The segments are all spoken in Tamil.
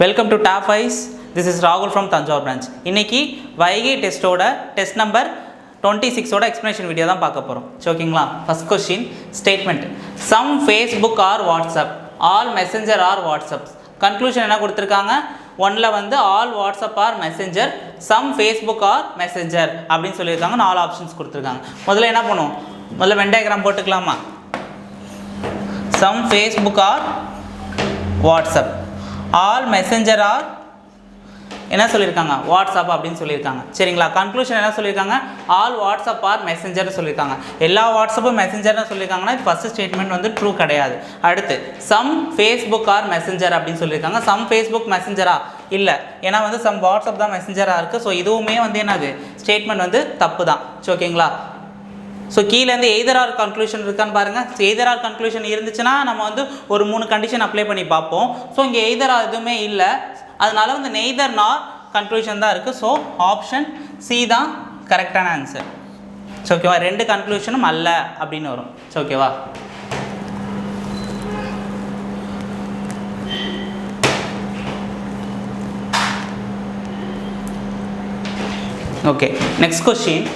Welcome to top eyes. This is ராகுல் ஃப்ரம் தஞ்சாவூர் பிரான்ச். இன்னைக்கு வைகை டெஸ்ட்டோட டெஸ்ட் நம்பர் 26ஓட எக்ஸ்பிளனேஷன் வீடியோ தான் பார்க்க போகிறோம். ஓகேங்களா? First question statement. Some Facebook are WhatsApp, all messenger are WhatsApp. Conclusion என்ன கொடுத்துருக்காங்க? ஒன்றில் வந்து all WhatsApp are messenger, some Facebook are messenger அப்படின்னு சொல்லியிருக்காங்க. 4 ஆப்ஷன்ஸ் கொடுத்துருக்காங்க. முதல்ல என்ன பண்ணுவோம்? முதல்ல வென் டயக்ராம் போட்டுக்கலாமா? Some Facebook are WhatsApp, all messenger are என்ன சொல்லியிருக்காங்க? வாட்ஸ்அப் அப்படின்னு சொல்லியிருக்காங்க. சரிங்களா? கன்க்ளூஷன் என்ன சொல்லியிருக்காங்க? ஆல் வாட்ஸ்அப் ஆர் மெசஞ்சர்னு சொல்லியிருக்காங்க. எல்லா வாட்ஸ்அப்பும் மெசஞ்சர்னு சொல்லியிருக்காங்கன்னா ஃபர்ஸ்ட் ஸ்டேட்மெண்ட் வந்து ட்ரூ கிடையாது. அடுத்து சம் ஃபேஸ்புக் ஆர் மெசஞ்சர் அப்படின்னு சொல்லியிருக்காங்க. சம் ஃபேஸ்புக் மெசஞ்சரா? இல்லை, ஏன்னா வந்து சம் வாட்ஸ்அப் தான் மெசஞ்சராக இருக்குது. ஸோ இதுவுமே வந்து என்னது ஸ்டேட்மெண்ட் வந்து தப்பு தான். ஓகேங்களா? ஸோ கீழே வந்து எய்தர் ஆர் கன்க்ளூஷன் இருக்கான்னு பாருங்கள். எய்தர் ஆர் கன்க்ளூஷன் இருந்துச்சுன்னா நம்ம வந்து ஒரு 3 கண்டிஷன் அப்ளை பண்ணி பார்ப்போம். ஸோ இங்கே எய்தர் ஆர் எதுவுமே இல்லை, அதனால வந்து நெய்தர் நார் கன்க்ளூஷன் தான் இருக்குது. ஸோ ஆப்ஷன் சி தான் கரெக்டான ஆன்சர். ஓகேவா? 2 கன்க்ளூஷனும் அல்ல அப்படின்னு வரும். ஓகேவா? Okay, next question.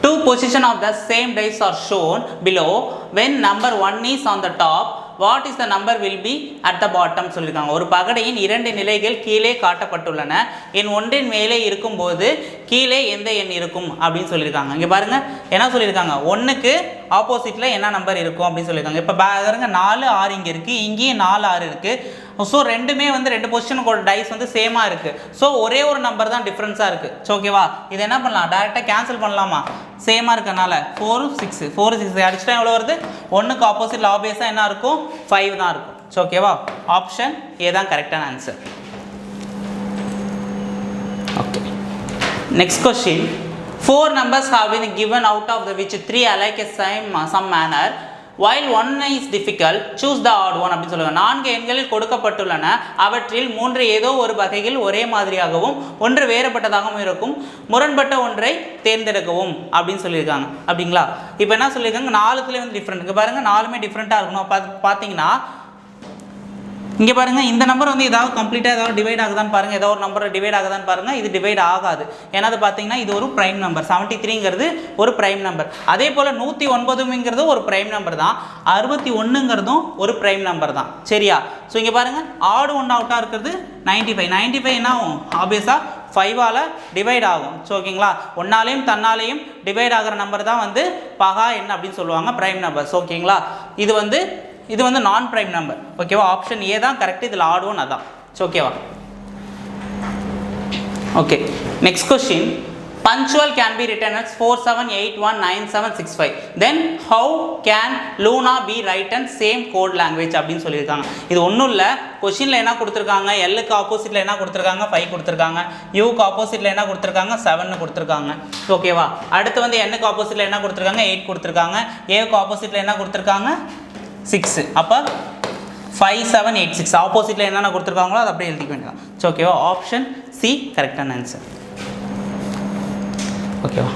2 positions of the same dice are shown below. When number 1 is on the top, what is the number will be at the bottom சொல்லியிருக்காங்க. ஒரு பகடையின் 2 நிலைகள் கீழே காட்டப்பட்டுள்ளன. எண் 1 மேலே இருக்கும்போது கீழே எந்த எண் இருக்கும் அப்படின்னு சொல்லியிருக்காங்க. இங்கே பாருங்கள் என்ன சொல்லியிருக்காங்க? 1க்கு ஆப்போசிட்டில் என்ன நம்பர் இருக்கும் அப்படின்னு சொல்லியிருக்காங்க. இப்போ பாருங்க 4 6 இங்கே இருக்குது, இங்கேயும் 4 6 இருக்குது. ஸோ ரெண்டுமே வந்து 2 பொசிஷனுக்கு டைஸ் வந்து சேமாக இருக்குது. ஸோ ஒரே ஒரு நம்பர் தான் டிஃப்ரென்ஸாக இருக்குது. ஓகேவா? இது என்ன பண்ணலாம்? டேரெக்டாக கேன்சல் பண்ணலாமா? சேமாக இருக்கனால 4 6 4 6 அடிச்சுட்டா எவ்வளோ வருது? 1க்கு ஆப்போசிட்டில் ஆப்வியஸாக என்ன இருக்கும்? 5 தான் இருக்கும். ஓகேவா? ஆப்ஷன் ஏ தான் கரெக்டான answer. Okay, next question. 4 numbers have been given out of the which 3 are like a some manner. While 1 is difficult, choose the odd one அப்படின்னு சொல்லுவாங்க. 4 எண்களில் கொடுக்கப்பட்டுள்ளன, அவற்றில் 3 ஏதோ ஒரு வகையில் ஒரே மாதிரியாகவும் 1 வேறுபட்டதாகவும் இருக்கும், முரண்பட்ட ஒன்றை தேர்ந்தெடுக்கவும் அப்படின்னு சொல்லியிருக்காங்க. அப்படிங்களா? இப்போ என்ன சொல்லியிருக்காங்க? 4த்துலேயே வந்து டிஃப்ரெண்ட். இங்கே பாருங்கள் 4மே டிஃப்ரெண்ட்டாக இருக்கணும். பார்த்தீங்கன்னா இங்கே பாருங்கள், இந்த நம்பர் வந்து ஏதாவது கம்ப்ளீட்டாக ஏதாவது டிவைட் ஆகுதான்னு பாருங்கள். ஏதோ ஒரு நம்பர் டிவைட் ஆகுதான்னு பாருங்கள். இது டிவைட் ஆகாது. ஏன்னா அது பார்த்தீங்கன்னா இது ஒரு ப்ரைம் நம்பர். 73ங்கிறது ஒரு ப்ரைம் நம்பர். அதே போல் 109ங்கிறது ஒரு ப்ரைம் நம்பர் தான். 61ங்கிறதும் ஒரு ப்ரைம் நம்பர் தான். சரியா? ஸோ இங்கே பாருங்கள் ஆடு 1 அவுட்டாக இருக்கிறது 95 என்ன ஆகும்? ஆப்வியஸாக 5ஆல் டிவைட் ஆகும். ஸோ ஓகேங்களா? ஒன்னாலையும் தன்னாலையும் டிவைட் ஆகிற நம்பர் தான் வந்து பகா எண் அப்படின்னு சொல்லுவாங்க, ப்ரைம் நம்பர். ஓகேங்களா? இது வந்து நான் ப்ரைம் நம்பர். ஓகேவா? ஆப்ஷன் ஏ தான் கரெக்ட். இதில் ஆட் 1 அதான். ஓகேவா? Okay, next question. Punctual can be written as 47819765. Then how can Luna be written same code language அப்படின்னு சொல்லியிருக்காங்க. இது ஒன்றும் இல்லை. கொஸ்டினில் என்ன கொடுத்துருக்காங்க? எல்லுக்கு ஆப்போசிட்டில் என்ன கொடுத்துருக்காங்க? 5 கொடுத்துருக்காங்க. யூக்கு ஆப்போசிட்டில் என்ன கொடுத்துருக்காங்க? 7 கொடுத்துருக்காங்க. ஓகேவா? அடுத்து வந்து என்னுக்கு ஆப்போசிட்டில் என்ன கொடுத்துருக்காங்க? 8 கொடுத்துருக்காங்க. ஏவுக்கு ஆப்போசிட்டில் என்ன கொடுத்துருக்காங்க? 6. அப்போ 5 7 8 6 ஆப்போசிட்டில் என்னென்ன கொடுத்துருக்காங்களோ அதை அப்படியே எழுதிக்க வேண்டியதான். ஓகேவா? ஆப்ஷன் சி கரெக்டான ஆன்சர். ஓகேவா?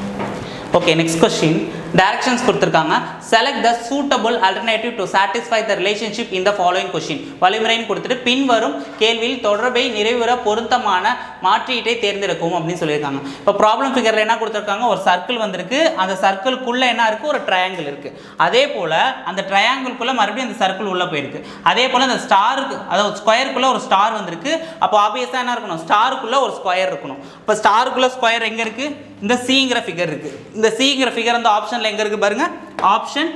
Okay, next question. டைரக்ஷன்ஸ் கொடுத்துருக்காங்க. Select the suitable alternative to satisfy the relationship in the following question. வழிமுறைன்னு கொடுத்துட்டு பின்வரும் கேள்வியில் தொடர்பை நிறைவேற பொருத்தமான மாற்றீட்டை தேர்ந்தெடுக்கவும் அப்படின்னு சொல்லியிருக்காங்க. இப்போ ப்ராப்ளம் ஃபிகரில் என்ன கொடுத்துருக்காங்க? ஒரு சர்க்கிள் வந்திருக்கு. அந்த சர்க்கிள்குள்ளே என்ன இருக்குது? ஒரு ட்ரையாங்கிள் இருக்குது. அதே போல் அந்த ட்ரையாங்கிள்குள்ளே மறுபடியும் அந்த சர்க்கிள் உள்ளே போயிருக்கு. அதே போல் அந்த ஸ்டாருக்கு, அதாவது ஸ்கொயருக்குள்ளே ஒரு ஸ்டார் வந்திருக்கு. அப்போ ஆப்வியஸாக என்ன இருக்கணும்? ஸ்டாருக்குள்ளே ஒரு ஸ்கொயர் இருக்கணும். இப்போ ஸ்டாருக்குள்ளே ஸ்கொயர் எங்கே இருக்குது? இந்த சிங்கிற ஃபிகர் இருக்குது. இந்த சிங்கிற ஃபிகர் அந்த ஆப்ஷனில் எங்கே இருக்குது பாருங்கள்? ஆப்ஷன்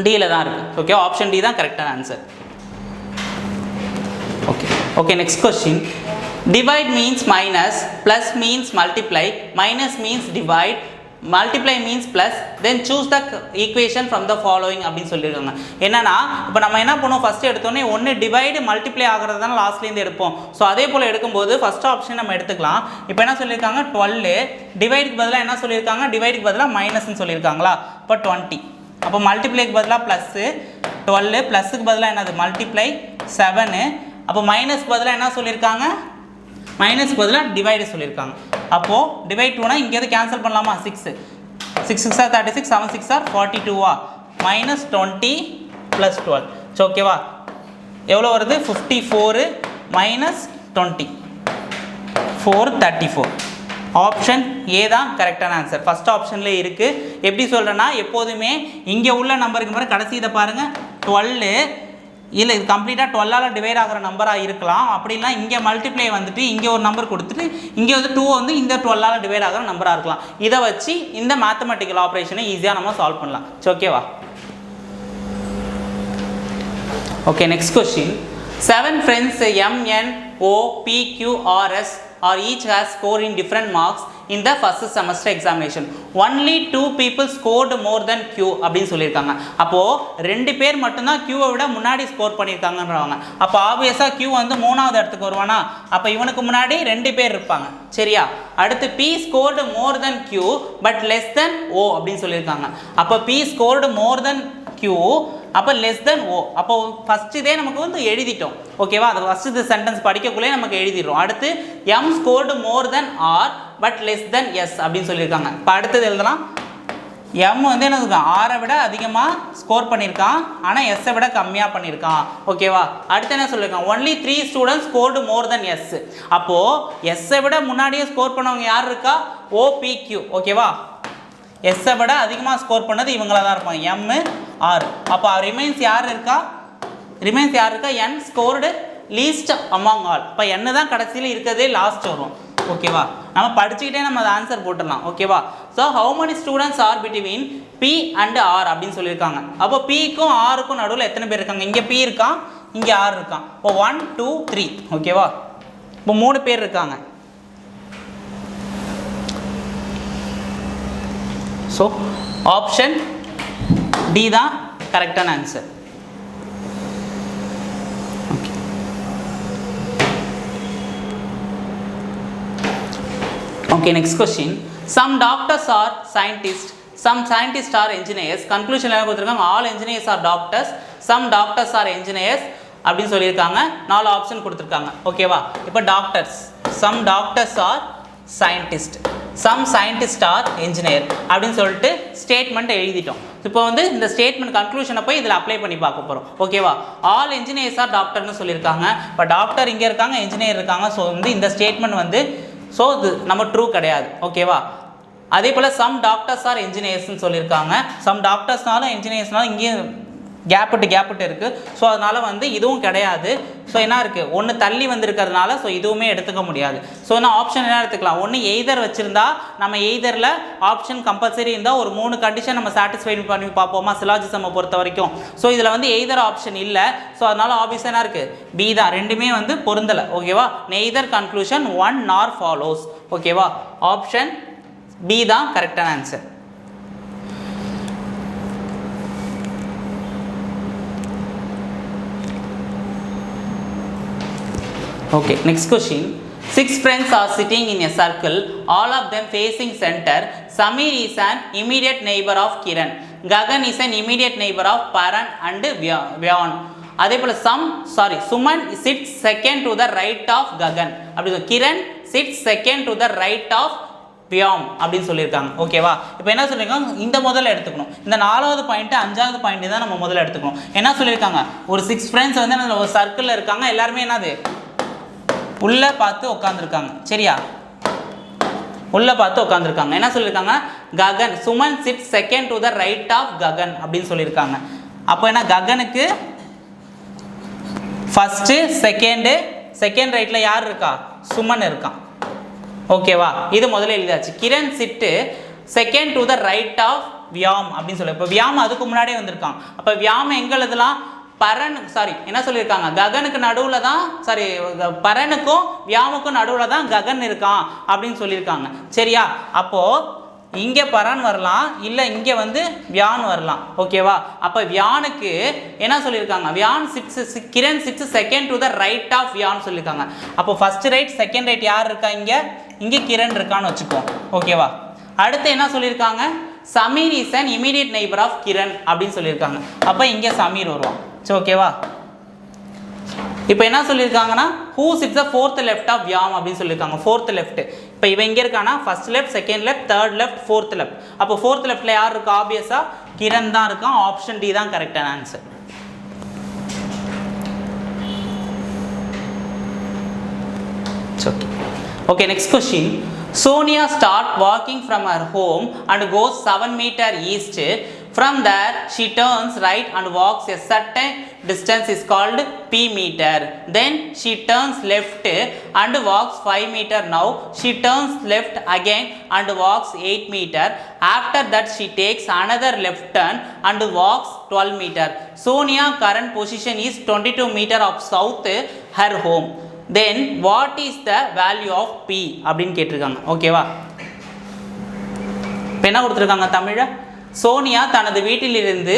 டியில் தான் இருக்குது. ஓகே, ஆப்ஷன் டி தான் கரெக்டான answer. Okay, next question. Divide means minus, plus means multiply, minus means divide, multiply means plus, then choose the equation from the following அப்படின்னு சொல்லியிருக்காங்க. என்னன்னா இப்போ நம்ம என்ன பண்ணுவோம்? ஃபஸ்ட்டு எடுத்தோன்னே ஒன்று டிவைடு மல்டிப்ளை ஆகிறது தான் லாஸ்ட்லேருந்து எடுப்போம். ஸோ அதே போல் எடுக்கும்போது ஃபஸ்ட் ஆப்ஷன் நம்ம எடுத்துக்கலாம். இப்போ என்ன சொல்லியிருக்காங்க? 12. டிவைடுக்கு பதிலாக என்ன சொல்லியிருக்காங்க? டிவைடுக்கு பதிலாக மைனஸ்ன்னு சொல்லியிருக்காங்களா? இப்போ 20. அப்போ மல்டிப்ளைக்கு பதிலாக ப்ளஸ்ஸு 12, ப்ளஸுக்கு பதிலாக என்னது? மல்டிப்ளை 7. அப்போ மைனஸ்க்கு பதிலாக என்ன சொல்லியிருக்காங்க? மைனஸ்க்கு பதிலாக டிவைடு சொல்லியிருக்காங்க. அப்போது டிவைட் 2னா இங்கேருந்து கேன்சல் பண்ணலாமா? 6 6 6 ஆர் 36, 7 6 ஆர் 42 மைனஸ் 20 ப்ளஸ் 12. ஓகேவா? எவ்வளோ வருது? 54 மைனஸ் 20, 434. ஆப்ஷன் ஏ தான் கரெக்டான ஆன்சர். ஃபர்ஸ்ட் ஆப்ஷன்லேயே இருக்குது. எப்படி சொல்கிறேன்னா, எப்போதுமே இங்கே உள்ள நம்பருக்கு மாதிரி கடைசி இதை பாருங்கள் 12 இல்லை, இது கம்ப்ளீட்டாக 12ஆல் டிவைட் ஆகிற நம்பராக இருக்கலாம். அப்படின்னா இங்கே மல்டிப்ளை வந்துட்டு இங்கே ஒரு நம்பர் கொடுத்துட்டு இங்கே வந்து 2 வந்து இந்த 12ஆல் டிவைட் ஆகிற நம்பராக இருக்கலாம். இதை வச்சு இந்த மேத்தமெட்டிக்கல் ஆப்ரேஷனை ஈஸியாக நம்ம சால்வ் பண்ணலாம். ஓகேவா? Okay, next question. 7 friends M, N, O, P, Q, R, S or each has scored in different marks in the first semester examination. Only 2 people scored more than Q அப்படின்னு சொல்லியிருக்காங்க. அப்போது 2 பேர் மட்டும்தான் Qவை விட முன்னாடி ஸ்கோர் பண்ணியிருக்காங்கன்றவாங்க. அப்போ ஆப்வியஸாக Q வந்து 3ஆவது இடத்துக்கு வருவானா? அப்போ இவனுக்கு முன்னாடி 2 பேர் இருப்பாங்க. சரியா? அடுத்து P scored more than Q but less than O அப்படின்னு சொல்லியிருக்காங்க. அப்போ P scored more than Q, அப்போ லெஸ் தென் ஓ. அப்போ ஃபஸ்ட் இதே நமக்கு வந்து எழுதிட்டோம். ஓகேவா? அது ஃபஸ்ட் இந்த சென்டென்ஸ் படிக்கக்குள்ளே நமக்கு எழுதிடுறோம். அடுத்து M scored more than R but less than S அப்படின்னு சொல்லியிருக்காங்க. இப்போ அடுத்தது எழுதலாம். M வந்து என்ன சொல்லுங்க, ஆரை விட அதிகமாக ஸ்கோர் பண்ணியிருக்கான், ஆனால் எஸ்ஸை விட கம்மியாக பண்ணியிருக்கான். ஓகேவா? அடுத்து என்ன சொல்லியிருக்காங்க, only 3 students scored more than S. அப்போது எஸ்ஸை விட முன்னாடியே ஸ்கோர் பண்ணவங்க யார் இருக்கா? OPQ. ஓகேவா? எஸ்ஸை விட அதிகமாக ஸ்கோர் பண்ணது இவங்களாக தான் இருப்பாங்க, M, R. அப்போ ரிமைன்ஸ் யார் இருக்கா? N scored least among all. இப்போ N தான் கடைசியில் இருக்கிறதே லாஸ்ட் வரும். ஓகேவா? நம்ம படிச்சுக்கிட்டே நம்ம அதை ஆன்சர் போட்டுடலாம். ஓகேவா? So how many students are between P and R அப்படின்னு சொல்லியிருக்காங்க. அப்போ Pக்கும் Rக்கும் நடுவில் எத்தனை பேர் இருக்காங்க? இங்கே P இருக்கான், இங்கே R இருக்கான். இப்போ 1, 2, 3. ஓகேவா? இப்போ 3 பேர் இருக்காங்க. ஸோ ஆப்ஷன் டி தான் கரெக்டான answer. Okay, next question. Some doctors are scientists, some scientists are engineers. Conclusion என்ன கொடுத்திருக்காங்க? All engineers are doctors, some doctors are engineers அப்படின்னு சொல்லியிருக்காங்க. 4 ஆப்ஷன் கொடுத்துருக்காங்க. ஓகேவா? இப்போ doctors, some doctors are scientists, some scientists are engineer அப்படின்னு சொல்லிட்டு ஸ்டேட்மெண்ட் எழுதிட்டோம். இப்போ வந்து இந்த ஸ்டேட்மெண்ட் கன்க்ளூஷனை போய் இதில் அப்ளை பண்ணி பார்க்க போகிறோம். ஓகேவா? ஆல் என்ஜினியர்ஸ் ஆர் டாக்டர்னு சொல்லியிருக்காங்க. இப்போ டாக்டர் இங்கே இருக்காங்க, என்ஜினியர் இருக்காங்க. ஸோ வந்து இந்த ஸ்டேட்மெண்ட் வந்து ஸோ இது நம்ம ட்ரூ கிடையாது. ஓகேவா? அதே போல் சம் டாக்டர்ஸ் ஆர் என்ஜினியர்ஸ்னு சொல்லியிருக்காங்க. சம் டாக்டர்ஸ்னாலும் என்ஜினியர்ஸ்னாலும் இங்கேயும் கேப்பிட்டு இருக்குது. ஸோ அதனால் வந்து இதுவும் கிடையாது. ஸோ என்ன இருக்குது, ஒன்று தள்ளி வந்திருக்கிறதுனால ஸோ இதுவுமே எடுத்துக்க முடியாது. ஸோ நான் ஆப்ஷன் என்ன எடுத்துக்கலாம், ஒன்று எய்தர் வச்சுருந்தா நம்ம எய்தரில் ஆப்ஷன் கம்பல்சரி இருந்தால் ஒரு 3 கண்டிஷன் நம்ம சாட்டிஸ்ஃபை பண்ணி பார்ப்போமா சிலாஜிசமை பொறுத்த வரைக்கும். ஸோ இதில் வந்து எய்தர் ஆப்ஷன் இல்லை. ஸோ அதனால் ஆப்ஷன் என்ன இருக்குது, பி தான். ரெண்டுமே வந்து பொருந்தலை. ஓகேவா? நெய்தர் கன்க்ளூஷன் ஒன் நார் ஃபாலோஸ். ஓகேவா? ஆப்ஷன் பி தான் கரெக்டான answer. Okay, next question. 6 friends are sitting in a circle, all of them facing center. Samir is an immediate neighbor of Kiran. Gagan is an immediate neighbor of Paran and Vyan. அதே போல் Suman sits second to the right of Gagan. அப்படி Kiran sits second to the right of Vyam அப்படின்னு சொல்லியிருக்காங்க. ஓகேவா? இப்போ என்ன சொல்லியிருக்காங்க, இந்த முதல்ல எடுத்துக்கணும். இந்த 4வது பாயிண்ட்டு 5வது பாயிண்ட் தான் நம்ம முதல்ல எடுத்துக்கணும். என்ன சொல்லியிருக்காங்க, ஒரு 6 ஃப்ரெண்ட்ஸ் வந்து ஒரு சர்க்கிளில் இருக்காங்க. எல்லாருமே என்னது உள்ளே பார்த்து உட்காந்துருக்காங்க. சரியா? உள்ளே பார்த்து உட்காந்துருக்காங்க. என்ன சொல்லியிருக்காங்க, Gagan Suman sit second to the right of Gagan அப்படின்னு சொல்லியிருக்காங்க. அப்போ என்ன, ககனுக்கு ஃபஸ்ட்டு செகண்ட் ரைட்டில் யார் இருக்கா, சுமன் இருக்கான். ஓகேவா? இது முதல்ல எழுதாச்சு. Kiran sits second to the right of Viyam அப்படின்னு சொல்லி. இப்போ வியாம் அதுக்கு முன்னாடியே வந்திருக்கான். அப்போ வியாம் எங்கே எழுதலாம், என்ன சொல்லியிருக்காங்க, ககனுக்கு நடுவில் தான் பரனுக்கும் வியாமுக்கும் நடுவில் தான் ககன் இருக்கான் அப்படின்னு சொல்லியிருக்காங்க. சரியா? அப்போது இங்கே பரன் வரலாம், இல்லை இங்கே வந்து வியான் வரலாம். ஓகேவா? அப்போ வியானுக்கு என்ன சொல்லியிருக்காங்க, Kiran six second to the right of Vihaan சொல்லியிருக்காங்க. அப்போ ஃபர்ஸ்ட் ரைட் செகண்ட் ரைட் யார் இருக்கா, இங்கே கிரண் இருக்கான்னு வச்சுக்கோம். ஓகேவா? அடுத்து என்ன சொல்லியிருக்காங்க, Sameer is an immediate neighbour of Kiran அப்படின்னு சொல்லியிருக்காங்க. அப்போ இங்கே சமீர் வருவான். சரி, ஓகேவா? இப்போ என்ன சொல்லியிருக்காங்கன்னா, who sits the fourth left of Viyam அப்படின்னு சொல்லியிருக்காங்க. Fourth left. இப்போ இவன் இங்கே இருக்கானா, first left, second left, third left, fourth left. அப்போ ஃபோர்த் லெஃப்ட்டில் யார் இருக்கா, ஆப்வியஸாக கிரண் தான் இருக்கான். ஆப்ஷன் டி தான் கரெக்டான answer. It's okay. Okay, next question. Sonia start walking from her home and goes 7 meter east. From there, she turns right and walks a certain distance is called P meter. Then she turns left and walks 5 meter. Now she turns left again and walks 8 meter. After that, she takes another left turn and walks 12 meter. Sonia current position is 22 meter of south her home. Then what is the value of P அப்படின்னு கேட்டிருக்காங்க. ஓகேவா, இப்போ என்ன கொடுத்துருக்காங்க தமிழை? சோனியா தனது வீட்டிலிருந்து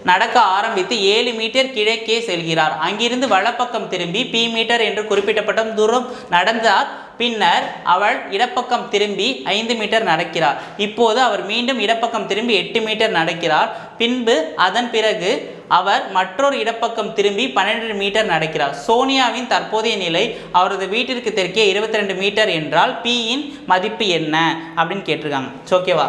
நடக்க ஆரம்பித்து 7 மீட்டர் கிழக்கே செல்கிறார். அங்கிருந்து வலப்பக்கம் திரும்பி P மீட்டர் என்று குறிப்பிடப்பட்ட தூரம் நடந்தார். பின்னர் அவள் இடப்பக்கம் திரும்பி 5 மீட்டர் நடக்கிறார். இப்போது அவர் மீண்டும் இடப்பக்கம் திரும்பி 8 மீட்டர் நடக்கிறார். பின்பு அதன் பிறகு அவர் மற்றொரு இடப்பக்கம் திரும்பி 12 மீட்டர் நடக்கிறார். சோனியாவின் தற்போதைய நிலை அவரது வீட்டிற்கு தெற்கே 22 மீட்டர் என்றால் Pயின் மதிப்பு என்ன அப்படின்னு கேட்டிருக்காங்க. ஓகேவா,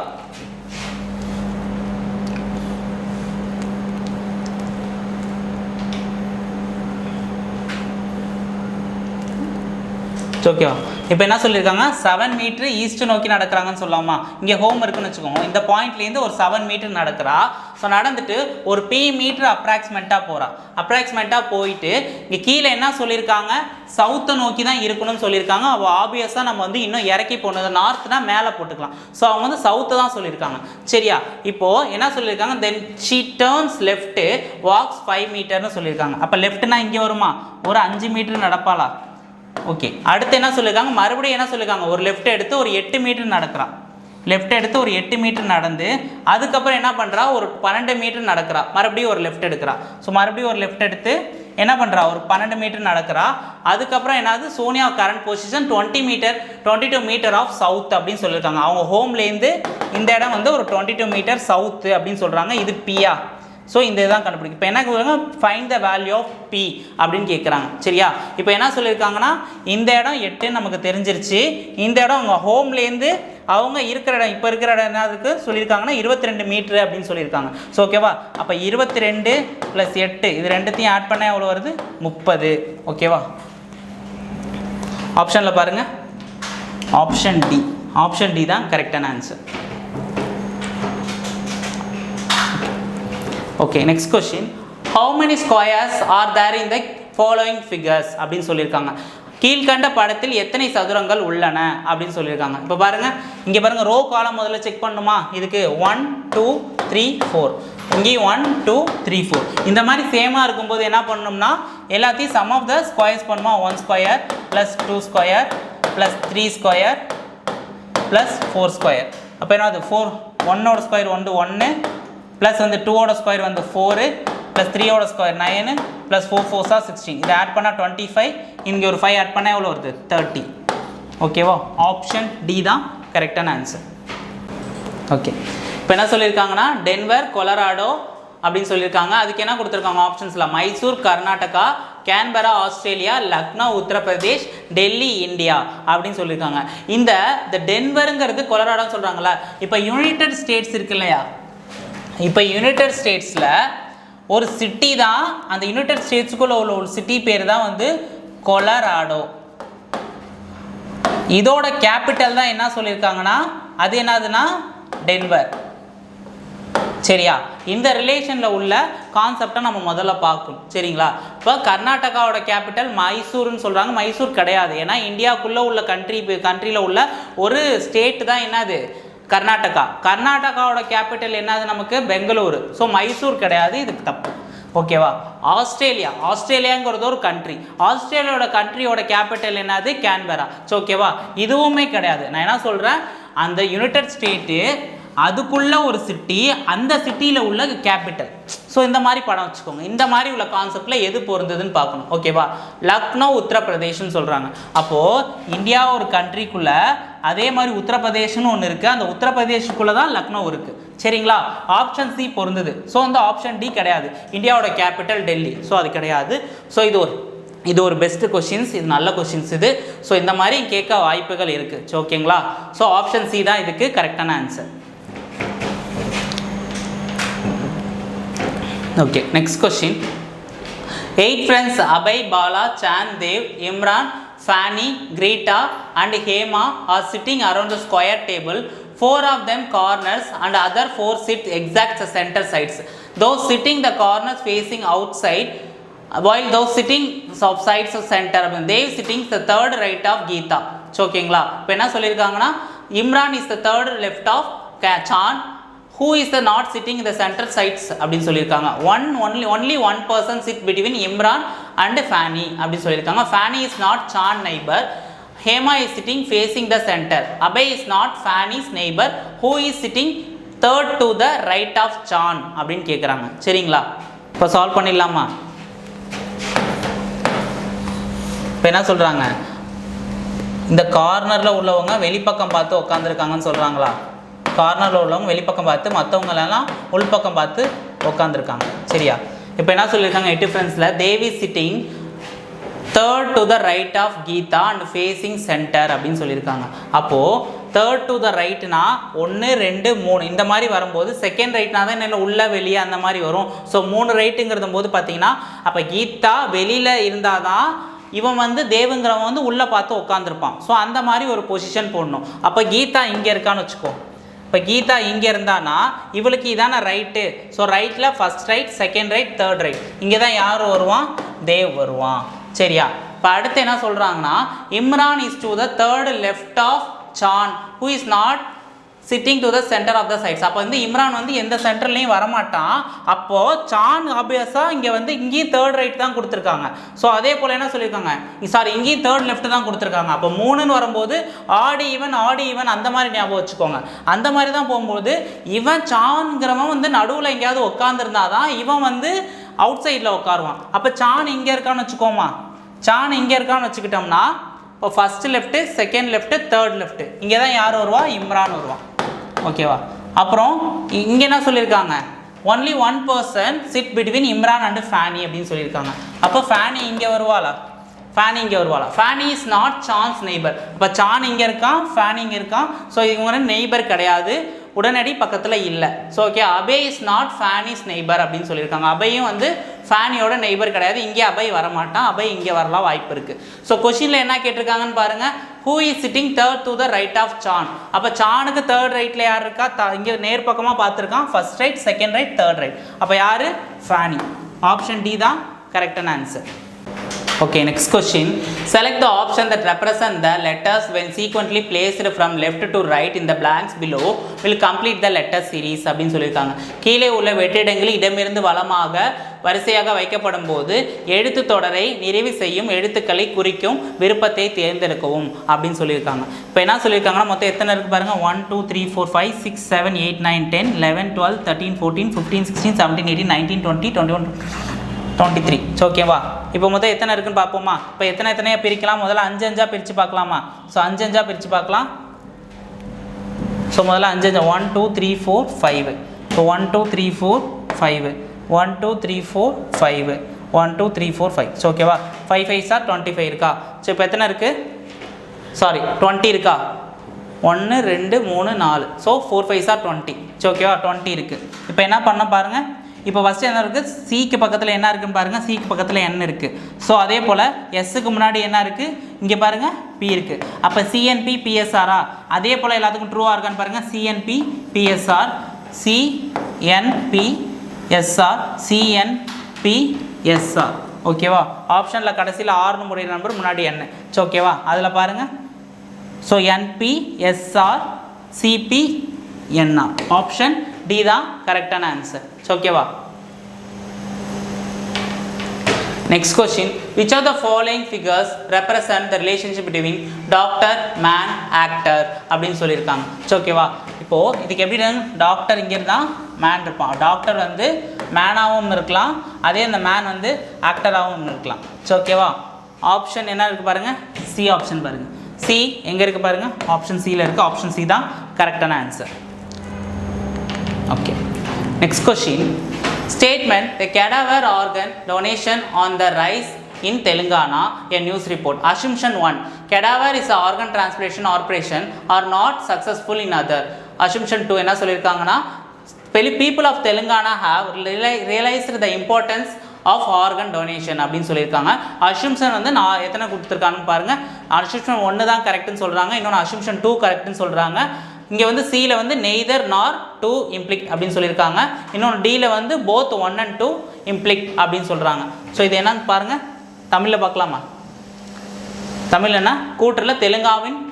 ஓகேவா. இப்போ என்ன சொல்லியிருக்காங்க, 7 மீட்டர் ஈஸ்ட் நோக்கி நடக்கிறாங்கன்னு சொல்லாமா. இங்கே ஹோம் இருக்குன்னு வச்சுக்கோங்க. இந்த பாயிண்ட்லேருந்து ஒரு 7 மீட்டர் நடக்கிறா. ஸோ நடந்துட்டு ஒரு P மீட்டர் அப்ராக்சிமேட்டாக போகிறா. அப்ராக்சிமேட்டாக போயிட்டு இங்கே கீழே என்ன சொல்லியிருக்காங்க, சவுத்தை நோக்கி தான் இருக்கணும்னு சொல்லியிருக்காங்க. அவள் ஆப்வியஸாக நம்ம வந்து இன்னும் இறக்கி போனது நார்த்னா மேலே போட்டுக்கலாம். ஸோ அவங்க வந்து சவுத்தை தான் சொல்லியிருக்காங்க. சரியா, இப்போது என்ன சொல்லியிருக்காங்க, then she turns left walks 5 மீட்டர்னு சொல்லியிருக்காங்க. அப்போ லெஃப்ட்னா இங்கே வருமா, ஒரு 5 மீட்டர் நடப்பாளா. ஓகே, அடுத்து என்ன சொல்லியிருக்காங்க, மறுபடியும் என்ன சொல்லியிருக்காங்க, ஒரு லெஃப்ட் எடுத்து ஒரு 8 மீட்டர் நடக்கிறான். லெஃப்ட் எடுத்து ஒரு 8 மீட்டர் நடந்து அதுக்கப்புறம் என்ன பண்ணுறா, ஒரு 12 மீட்டர் நடக்கிறா. மறுபடியும் ஒரு லெஃப்ட் எடுக்கிறா. ஸோ மறுபடியும் ஒரு லெஃப்ட் எடுத்து என்ன பண்ணுறா, ஒரு 12 மீட்டர் நடக்கிறா. அதுக்கப்புறம் என்னது, Sonia current position 22 metre of south அப்படின்னு சொல்லியிருக்காங்க. அவங்க ஹோம்லேருந்து இந்த இடம் வந்து ஒரு 22 மீட்டர் சவுத்து அப்படின்னு சொல்கிறாங்க. இது பியா. ஸோ இந்த இதுதான் கண்டுபிடிக்கும். இப்போ என்ன சொல்லுவாங்க, find the value of P அப்படின்னு கேட்குறாங்க. சரியா, இப்போ என்ன சொல்லியிருக்காங்கன்னா, இந்த இடம் 8 நமக்கு தெரிஞ்சிருச்சு. இந்த இடம் அவங்க ஹோம்லேருந்து அவங்க இருக்கிற இடம், இப்போ இருக்கிற இடம் என்னதுக்கு சொல்லியிருக்காங்கன்னா 22 மீட்ரு அப்படின்னு சொல்லியிருக்காங்க. ஸோ ஓகேவா, அப்போ 22 + 8 இது ரெண்டுத்தையும் ஆட் பண்ணால் எவ்வளோ வருது, 30. ஓகேவா, ஆப்ஷனில் பாருங்கள், ஆப்ஷன் டி தான் கரெக்டான answer. Okay, next question. How many squares are there in the following figures அப்படின்னு சொல்லியிருக்காங்க. கீழ்கண்ட படத்தில் எத்தனை சதுரங்கள் உள்ளன அப்படின்னு சொல்லியிருக்காங்க. இப்போ பாருங்கள், இங்கே பாருங்கள், ரோ காலம் முதல்ல செக் பண்ணணுமா. இதுக்கு 1 2 3 4, இங்கேயும் 1 2 3 4. இந்த மாதிரி சேமாக இருக்கும்போது என்ன பண்ணணும்னா, எல்லாத்தையும் சம் ஆஃப் த ஸ்கொயர்ஸ் பண்ணுமா. 1 square plus 2 square plus 3 square plus 4 square. அப்போ என்னது, 4 1ஓட ஸ்கொயர் வந்து 1 ப்ளஸ் வந்து 2ஓட ஸ்கொயர் வந்து 4 ப்ளஸ் 3ஓட ஸ்கொயர் 9 ப்ளஸ் 4 4 16. இதை ஆட் பண்ணால் 25. இங்கே ஒரு 5 ஆட் பண்ணால் எவ்வளோ வருது, 30. ஓகேவா, ஆப்ஷன் டி தான் கரெக்டான ஆன்சர். ஓகே, இப்போ என்ன சொல்லியிருக்காங்கன்னா, டென்வர் கொலராடோ அப்படின்னு சொல்லியிருக்காங்க. அதுக்கு என்ன கொடுத்துருக்காங்க ஆப்ஷன்ஸில், Mysore Karnataka, Canberra Australia, Lucknow Uttar Pradesh, Delhi India அப்படின்னு சொல்லியிருக்காங்க. இந்த டென்வருங்கிறது கொலராடோன்னு சொல்கிறாங்களா. இப்போ யுனைடெட் ஸ்டேட்ஸ் இருக்கு இல்லையா, இப்போ யுனைடெட் ஸ்டேட்ஸில் ஒரு சிட்டி தான், அந்த யுனைடெட் ஸ்டேட்ஸுக்குள்ள உள்ள ஒரு சிட்டி பேர் தான் வந்து கொலராடோ. இதோட கேபிட்டல் தான் என்ன சொல்லியிருக்காங்கன்னா, அது என்னதுன்னா டென்வர். சரியா, இந்த ரிலேஷனில் உள்ள கான்செப்டை நம்ம முதல்ல பார்க்கணும். சரிங்களா, இப்போ கர்நாடகாவோட கேபிட்டல் மைசூர்னு சொல்கிறாங்க. மைசூர் கிடையாது, ஏன்னா இந்தியாவுக்குள்ளே உள்ள கண்ட்ரியில் உள்ள ஒரு ஸ்டேட் தான் என்னது, கர்நாடகாவோட கேபிட்டல் என்னது நமக்கு, பெங்களூரு. ஸோ மைசூர் கிடையாது, இதுக்கு தப்பு. ஓகேவா, ஆஸ்திரேலியாங்கிறது ஒரு கண்ட்ரி. ஆஸ்திரேலியாவோட கண்ட்ரியோட கேபிட்டல் என்னது, கேன்பரா. ஸோ ஓகேவா, இதுவுமே கிடையாது. நான் என்ன சொல்கிறேன், அந்த யுனைடெட் ஸ்டேட்டு அதுக்குள்ள ஒரு சிட்டி, அந்த சிட்டியில் உள்ள கேபிட்டல். ஸோ இந்த மாதிரி படம் வச்சுக்கோங்க. இந்த மாதிரி உள்ள கான்செப்டில் எது பொருந்ததுன்னு பார்க்கணும். ஓகேவா, லக்னோ உத்தரப்பிரதேஷ்னு சொல்கிறாங்க. அப்போது இந்தியா ஒரு கண்ட்ரிக்குள்ளே அதே மாதிரி உத்தரப்பிரதேஷ்னு ஒன்று இருக்குது. அந்த உத்தரப்பிரதேஷுக்குள்ளே தான் லக்னோ இருக்குது. சரிங்களா, ஆப்ஷன் சி பொருந்தது. ஸோ அந்த ஆப்ஷன் டி கிடையாது. இந்தியாவோட கேபிட்டல் டெல்லி. ஸோ அது கிடையாது. ஸோ இது ஒரு பெஸ்ட்டு கொஷின்ஸ், இது நல்ல கொஷின்ஸ் இது. ஸோ இந்த மாதிரி கேட்க வாய்ப்புகள் இருக்குது. ஸோ ஓகேங்களா, ஸோ ஆப்ஷன் சி தான் இதுக்கு கரெக்டான answer. Okay, next question. 8 friends Abhay, Bala, Chan, Dev, Imran, Fanny, Greta and Hema are sitting around the square table. 4 of them corners and other 4 sit exact center sides. Those sitting the corners facing outside, while those sitting of sides of center, they sitting the third right of Geeta. ஓகேங்களா? இப்போ என்ன சொல்லியிருக்காங்கன்னா Imran is the third left of Chan, who is the not sitting in the center sides அப்படின்னு சொல்லியிருக்காங்க. only one person sit between Imran and Fanny அப்படின்னு சொல்லியிருக்காங்க. Fanny is not Chan neighbor. Hema is sitting facing the center. Abhay is not Fanny's neighbor. Who is sitting third to the right of Chan அப்படின்னு கேட்குறாங்க. சரிங்களா? இப்போ சால்வ் பண்ணிடலாமா? இப்போ என்ன சொல்கிறாங்க, இந்த கார்னரில் உள்ளவங்க வெளிப்பக்கம் பார்த்து உட்காந்துருக்காங்கன்னு சொல்கிறாங்களா? கார்னரில் உள்ளவங்க வெளிப்பக்கம் பார்த்து, மற்றவங்களெல்லாம் உள்பக்கம் பார்த்து உட்காந்துருக்காங்க. சரியா? இப்போ என்ன சொல்லியிருக்காங்க, டிஃப்ரென்ஸில் Devi sitting third to the right of Geeta and facing centre அப்படின்னு சொல்லியிருக்காங்க. அப்போது தேர்ட் டு த ரைட்னா 1 2 3 இந்த மாதிரி வரும்போது செகண்ட் ரைட்னா தான் என்ன உள்ள வெளியே அந்த மாதிரி வரும். ஸோ 3 ரைட்டுங்கிறது போது பார்த்தீங்கன்னா அப்போ கீதா வெளியில் இருந்தால் தான் இவன் வந்து தேவுங்கிறவன் வந்து உள்ளே பார்த்து உட்காந்துருப்பான். ஸோ அந்த மாதிரி ஒரு பொசிஷன் போடணும். அப்போ கீதா இங்கே இருக்கான்னு வச்சுக்கோ. இப்போ கீதா இங்கே இருந்தானா இவளுக்கு இதான ரைட்டு. ஸோ ரைட்டில் first right, second right, third right. இங்கே தான் யார் வருவான், தேவ் வருவான். சரியா? இப்போ அடுத்து என்ன சொல்கிறாங்கன்னா Imran is to the third left of Chan who is not sitting to the centre of the sides. அப்போ வந்து இம்ரான் வந்து எந்த சென்டர்லையும் வரமாட்டான். அப்போது சான் ஆப்வியஸாக இங்கே வந்து இங்கேயும் தேர்ட் ரைட் தான் கொடுத்துருக்காங்க. ஸோ அதே போல் என்ன சொல்லியிருக்காங்க, சாரி இங்கேயும் தேர்ட் லெஃப்ட் தான் கொடுத்துருக்காங்க. அப்போ 3ன்னு வரும்போது ஆடி ஈவன் அந்த மாதிரி ஞாபகம் வச்சுக்கோங்க. அந்த மாதிரி தான் போகும்போது இவன் சான்கிறவன் வந்து நடுவில் எங்கேயாவது உட்காந்துருந்தா தான் இவன் வந்து அவுட் சைடில் உட்காருவான். அப்போ சான் இங்கே இருக்கான்னு வச்சுக்கோமா, சான் இங்கே இருக்கான்னு வச்சுக்கிட்டோம்னா இப்போ first left, second left, third left, இங்கே தான் யார் வருவா, இம்ரான் வருவான். ஓகேவா? அப்புறம் இங்கே என்ன சொல்லியிருக்காங்க, only one person sit between Imran and Fanny அப்படின்னு சொல்லியிருக்காங்க. அப்போ ஃபேனி இங்கே வருவாளா, ஃபேனி இங்கே வருவாளா? Fanny is not Chan's neighbour. இப்போ சான் இங்கே இருக்கான், ஃபேனி இங்கே இருக்கான். ஸோ இவங்க நெய்பர் கிடையாது, உடனடி பக்கத்தில் இல்லை. So okay, Abe is not Fanny's neighbour அப்படின்னு சொல்லியிருக்காங்க. அபையும் வந்து ஃபேனியோட நெய்பர் கிடையாது. இங்கே அபை வரமாட்டான், அபை இங்கே வரலாம் வாய்ப்பு இருக்குது. ஸோ கொஷினில் என்ன கேட்டிருக்காங்கன்னு பாருங்கள், who is sitting third to the right of Chan. அப்போ சானுக்கு தேர்ட் ரைட்டில் யார் இருக்கா, இங்கே நேர் பக்கமாக பார்த்துருக்கான், first right, second right, third right. அப்போ யார், ஃபேனி. ஆப்ஷன் டி தான் கரெக்டான answer. Okay, next question. Select the option that represent the letters when sequentially placed from left to right in the blanks below will complete the letter series அப்படின்னு சொல்லியிருக்காங்க. கீழே உள்ள வெற்றிடங்கள் இடமிருந்து வலமாக வரிசையாக வைக்கப்படும் போது எழுத்து தொடரை நிறைவு செய்யும் எழுத்துக்களை குறிக்கும் விருப்பத்தை தேர்ந்தெடுக்கவும் அப்படின்னு சொல்லியிருக்காங்க. இப்போ என்ன சொல்லியிருக்காங்கன்னா மொத்தம் எத்தனை இருக்குது பாருங்கள், 1 2 3 4 5 6 7 8 9 10 11 12 13 14 15 16 17 18 19 20 21 23. ஓகேவா? இப்போ முதல் எத்தனை இருக்குன்னு பார்ப்போமா? இப்போ எத்தனையாக பிரிக்கலாம், முதல்ல 5 5 பிரித்து பார்க்கலாமா? ஸோ 5 5 பிரித்து பார்க்கலாம். ஸோ முதல்ல 5 5 1 2 3 4 5. ஸோ 1 2 3 4 5 1 2 3 4 5 1 2 3 4 5. ஸோ ஓகேவா? 5 5 சார் 25 இருக்கா? ஸோ இப்போ எத்தனை இருக்குது, சாரி 20 இருக்கா? 1 2 3 4. So 4 5 sir 20. ஸோ ஓகேவா? 20 இருக்குது. இப்போ என்ன பண்ண பாருங்கள், இப்போ ஃபஸ்ட்டு என்ன இருக்குது, சிக்கு பக்கத்தில் என்ன இருக்குன்னு பாருங்கள், சிக்கு பக்கத்தில் என் இருக்குது. ஸோ அதே போல் எஸ்ஸுக்கு முன்னாடி என்ன இருக்குது, இங்கே பாருங்கள் பி இருக்குது. அப்போ சிஎன்பி பிஎஸ்ஆரா, அதே போல் எல்லாத்துக்கும் ட்ரூவாக இருக்கான்னு பாருங்கள், C N P P S R, C N P S R, C N P S R. ஓகேவா? ஆப்ஷனில் கடைசியில் 6ன்னு முடிகிற நம்பர் முன்னாடி என். ஸோ ஓகேவா? அதில் பாருங்கள், so N P S R C P N R. Option D தான் கரெக்டான ஆன்சர். ஓகேவா? Next question. Which of the following figures represent the relationship between doctor, man, actor அப்படின்னு சொல்லியிருக்காங்க. ஓகேவா? இப்போது இதுக்கு எப்படி டாக்டர் இங்கே இருந்தால் மேன் இருப்பான், டாக்டர் வந்து மேனாகவும் இருக்கலாம், அதே அந்த மேன் வந்து ஆக்டராகவும் இருக்கலாம். ஓகேவா? ஆப்ஷன் என்ன இருக்குது பாருங்கள், சி ஆப்ஷன் பாருங்கள். சி எங்கே இருக்குது பாருங்கள், ஆப்ஷன் சியில் இருக்குது. ஆப்ஷன் சி தான் கரெக்டான answer. Okay, next question. Statement: the cadaver organ donation on the rise in Telangana, a news report. Assumption 1: cadaver is a organ transplantation operation are not successful in other. Assumption 2 என்ன சொல்லியிருக்காங்கன்னா, people of Telangana have realized the importance of organ donation அப்படின்னு சொல்லியிருக்காங்க. அசம்ஷன் வந்து நான் எத்தனை கொடுத்துருக்காங்கன்னு பாருங்கள். அசம்ஷன் 1 தான் கரெக்டுன்னு சொல்கிறாங்க, இன்னொன்று அசம்ஷன் 2 கரெக்டுன்னு சொல்கிறாங்க. இங்கே வந்து சியில் வந்து நெய்தர் நார் 2 இம்ப்ளிக் அப்படின்னு சொல்லியிருக்காங்க. இன்னொன்று டியில் வந்து போத் 1 and 2 இம்ப்ளிக் அப்படின்னு சொல்கிறாங்க. ஸோ இது என்னன்னு பாருங்கள், தமிழில் பார்க்கலாமா? தமிழ்னா கூற்றில்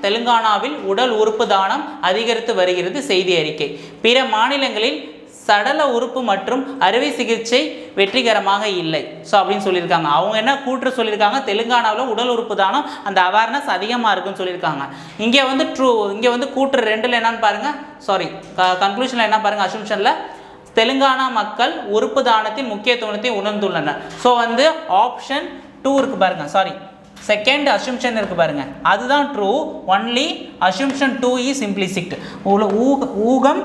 தெலுங்கானாவில் உடல் உறுப்பு தானம் அதிகரித்து வருகிறது செய்தி அறிக்கை. பிற மாநிலங்களில் சடல உறுப்பு மற்றும் அறுவை சிகிச்சை வெற்றிகரமாக இல்லை. ஸோ அப்படின்னு சொல்லியிருக்காங்க. அவங்க என்ன கூற்று சொல்லியிருக்காங்க, தெலுங்கானாவில் உடல் உறுப்பு தானம் அந்த அவேர்னஸ் அதிகமாக இருக்குன்னு சொல்லியிருக்காங்க. இங்கே வந்து இங்கே வந்து கூற்று 2ல் என்னன்னு பாருங்கள், சாரி கன்க்ளூஷனில் என்ன பாருங்கள், அசம்ஷனில் தெலுங்கானா மக்கள் உறுப்பு தானத்தின் முக்கியத்துவத்தை உணர்ந்துள்ளனர். ஸோ வந்து ஆப்ஷன் 2 இருக்குது பாருங்கள், சாரி செகண்ட் அசம்ஷன் இருக்குது பாருங்கள், அதுதான் true. Only assumption 2 is implicit. ஊகம்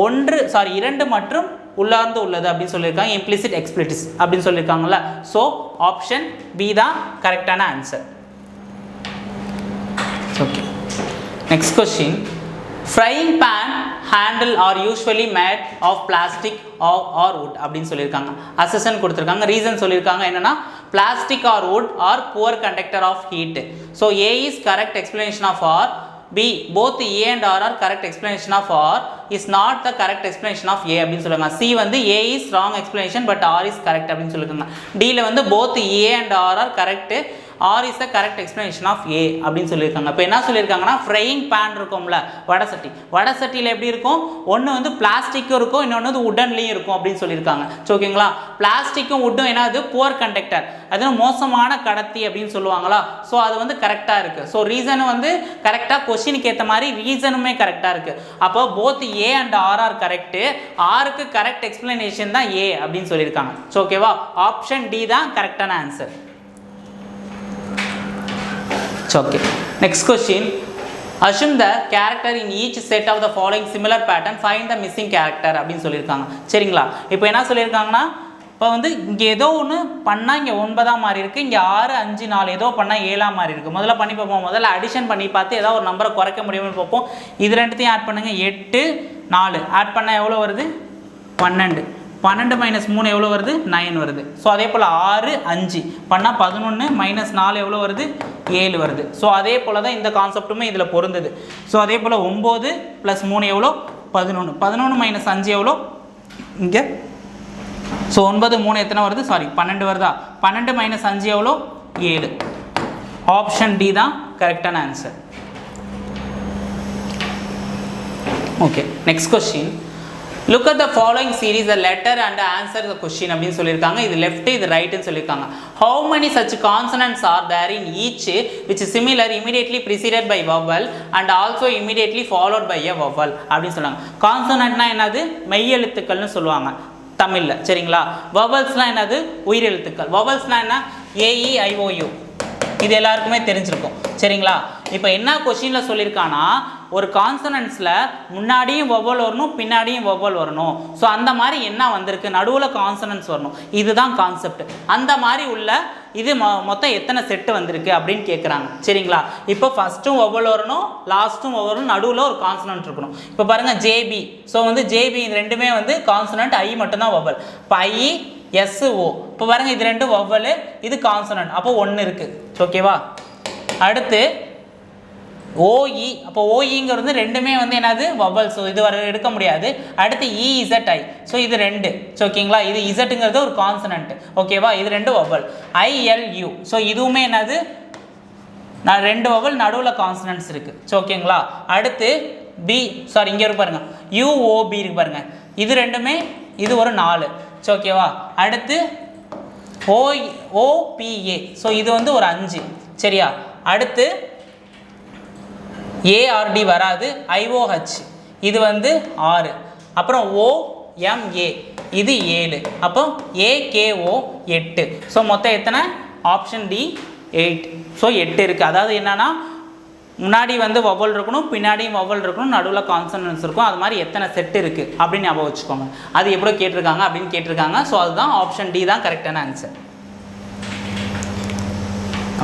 2 மற்றும் உள்ளார்ந்து உள்ளது அப்படின்னு சொல்லியிருக்காங்க, இம்ப்ளிசிட் எக்ஸ்பிளிசிட் அப்படின்னு சொல்லியிருக்காங்கல்ல. ஸோ ஆப்ஷன் பி தான் கரெக்டான answer. Okay, next question. Frying pan handle are usually made of plastic or wood அப்படின்னு சொல்லியிருக்காங்க. அசஷன் கொடுத்துருக்காங்க, ரீசன் சொல்லியிருக்காங்க என்னன்னா plastic or wood are poor conductor of heat. So A is correct explanation of R. B, both A and R are correct explanation of R is not the correct explanation of A அப்படின்னு சொல்லுங்க. C வந்து A is wrong explanation but R is correct அப்படின்னு சொல்லிருக்காங்க. D ல வந்து both A and R are correct, R is the correct explanation of A அப்படின்னு சொல்லியிருக்காங்க. இப்போ என்ன சொல்லியிருக்காங்கன்னா ஃப்ரையிங் பேன் இருக்கும்ல, வடசட்டி, வடசட்டியில் எப்படி இருக்கும், ஒன்று வந்து பிளாஸ்டிக்கும் இருக்கும், இன்னொன்று வந்து உடன்லேயும் இருக்கும் அப்படின்னு சொல்லியிருக்காங்க. ஓகேங்களா, பிளாஸ்டிக்கும் உட்டும் என்னது புவர் கண்டக்டர், அது மோசமான கடத்தி அப்படின்னு சொல்லுவாங்களா. ஸோ அது வந்து கரெக்டாக இருக்குது. ஸோ ரீசனும் வந்து கரெக்டாக கொஸ்டினுக்கு ஏற்ற மாதிரி ரீசனுமே கரெக்டாக இருக்குது. அப்போ both A and R are correct, ஆருக்கு கரெக்ட் எக்ஸ்பிளனேஷன் தான் ஏ அப்படின்னு சொல்லியிருக்காங்க. ஸோ ஓகேவா, ஆப்ஷன் டி தான் கரெக்டான answer. Okay, next question. Assume the character in each set of the following similar pattern, find the missing character அப்படின்னு சொல்லியிருக்காங்க. சரிங்களா, இப்போ என்ன சொல்லியிருக்காங்கன்னா, இப்போ வந்து இங்கே ஏதோ ஒன்று பண்ணால் இங்கே 9 மாறி இருக்குது, இங்கே 6, 5, 4 ஏதோ பண்ணால் 7 மாறி இருக்குது. முதல்ல பண்ணி பார்ப்போம், முதல்ல அடிஷன் பண்ணி பார்த்து ஏதாவது ஒரு நம்பரை குறைக்க முடியும்னு பார்ப்போம். இது ரெண்டுத்தையும் ஆட் பண்ணுங்கள், 8, 4 ஆட் பண்ணால் எவ்வளோ வருது, 12. 12 மைனஸ் 3 எவ்வளோ வருது, 9 வருது. ஸோ அதே போல் 6, 5 பண்ணால் 11 மைனஸ் 4 எவ்வளோ வருது, 7 வருது. ஸோ அதே போல் தான் இந்த கான்செப்ட்டுமே இதில் பொருந்தது. ஸோ அதே போல் 9 + 3 எவ்வளோ, 11. 11 மைனஸ் 5 எவ்வளோ இங்கே, ஸோ 9, 3 எத்தனை வருது, சாரி 12 வருதா. 12 மைனஸ் 5 எவ்வளோ, 7. ஆப்ஷன் டி தான் கரெக்டான answer. Okay, next question. Look at the following series, a letter and answer the question அப்படின்னு சொல்லியிருக்காங்க. இது லெஃப்ட், இது ரைட்டுன்னு சொல்லியிருக்காங்க. How many such consonants are there in each which is similar immediately preceded by vowel and also immediately followed by a vowel அப்படின்னு சொல்லுவாங்க. கான்சனன்ட்னா என்னது, மெய்யெழுத்துக்கள்னு சொல்லுவாங்க தமிழில். சரிங்களா, வவல்ஸ்லாம் என்னது, உயிரெழுத்துக்கள். வவல்ஸ்லாம் என்ன, AEIOU, இது எல்லாருக்குமே தெரிஞ்சிருக்கும். சரிங்களா, இப்போ என்ன கொஸ்டினில் சொல்லியிருக்கான்னா, ஒரு கான்சனன்ட்ஸில் முன்னாடியும் வவ்வல் வரணும், பின்னாடியும் வவ்வல் வரணும். ஸோ அந்த மாதிரி என்ன வந்திருக்கு, நடுவில் கான்சனன்ட்ஸ் வரணும், இதுதான் கான்செப்ட். அந்த மாதிரி உள்ள இது மொத்தம் எத்தனை செட்டு வந்திருக்கு அப்படின்னு கேட்குறாங்க. சரிங்களா, இப்போ ஃபஸ்ட்டும் வவ்வல் வரணும், லாஸ்ட்டும் வவ்வல் வரணும், நடுவில் ஒரு கான்சனன்ட் இருக்கணும். இப்போ பாருங்கள் JB, ஸோ வந்து JB இது ரெண்டுமே வந்து கான்சனன்ட், I மட்டும்தான் வவ்வல். இப்போ I, SO, இப்போ பாருங்கள் இது ரெண்டும் வவ்வல், இது கான்சனன்ட், அப்போ 1 இருக்குது. ஓகேவா, அடுத்து OE, அப்போ OEங்கிறது ரெண்டுமே வந்து என்னது வவல், ஸோ இது வர எடுக்க முடியாது. அடுத்து EZI, ஸோ இது 2. ஸோ ஓகேங்களா, இது இசட்டுங்கிறது ஒரு கான்சனன்ட். ஓகேவா, இது 2 வவல். ILU, ஸோ இதுவுமே என்னது, 2 வவல், நடுவில் கான்சனன்ட்ஸ் இருக்குது. ஸோ ஓகேங்களா, அடுத்து B, சாரி இங்கே இருக்கு பாருங்க, UOB இருக்கு பாருங்க, இது ரெண்டுமே, இது ஒரு 4. ஸோ ஓகேவா, அடுத்து OPA, ஸோ இது வந்து ஒரு 5. சரியா, அடுத்து ARD வராது, IOH இது வந்து 6. அப்புறம் OMA இது 7. அப்போ AKO 8. ஸோ மொத்தம் எத்தனை, ஆப்ஷன் டி 8. ஸோ 8 இருக்குது. அதாவது என்னன்னா, முன்னாடி வந்து வவல் இருக்கணும், பின்னாடியும் வவல் இருக்கணும், நடுவில் கான்சனன்ஸ் இருக்கும். அது மாதிரி எத்தனை செட் இருக்குது அப்படின்னு ஞாபகம் வச்சுக்கோங்க. அது எப்படியோ கேட்டிருக்காங்க அப்படின்னு கேட்டிருக்காங்க. ஸோ அதுதான் ஆப்ஷன் டி தான் கரெக்டான answer.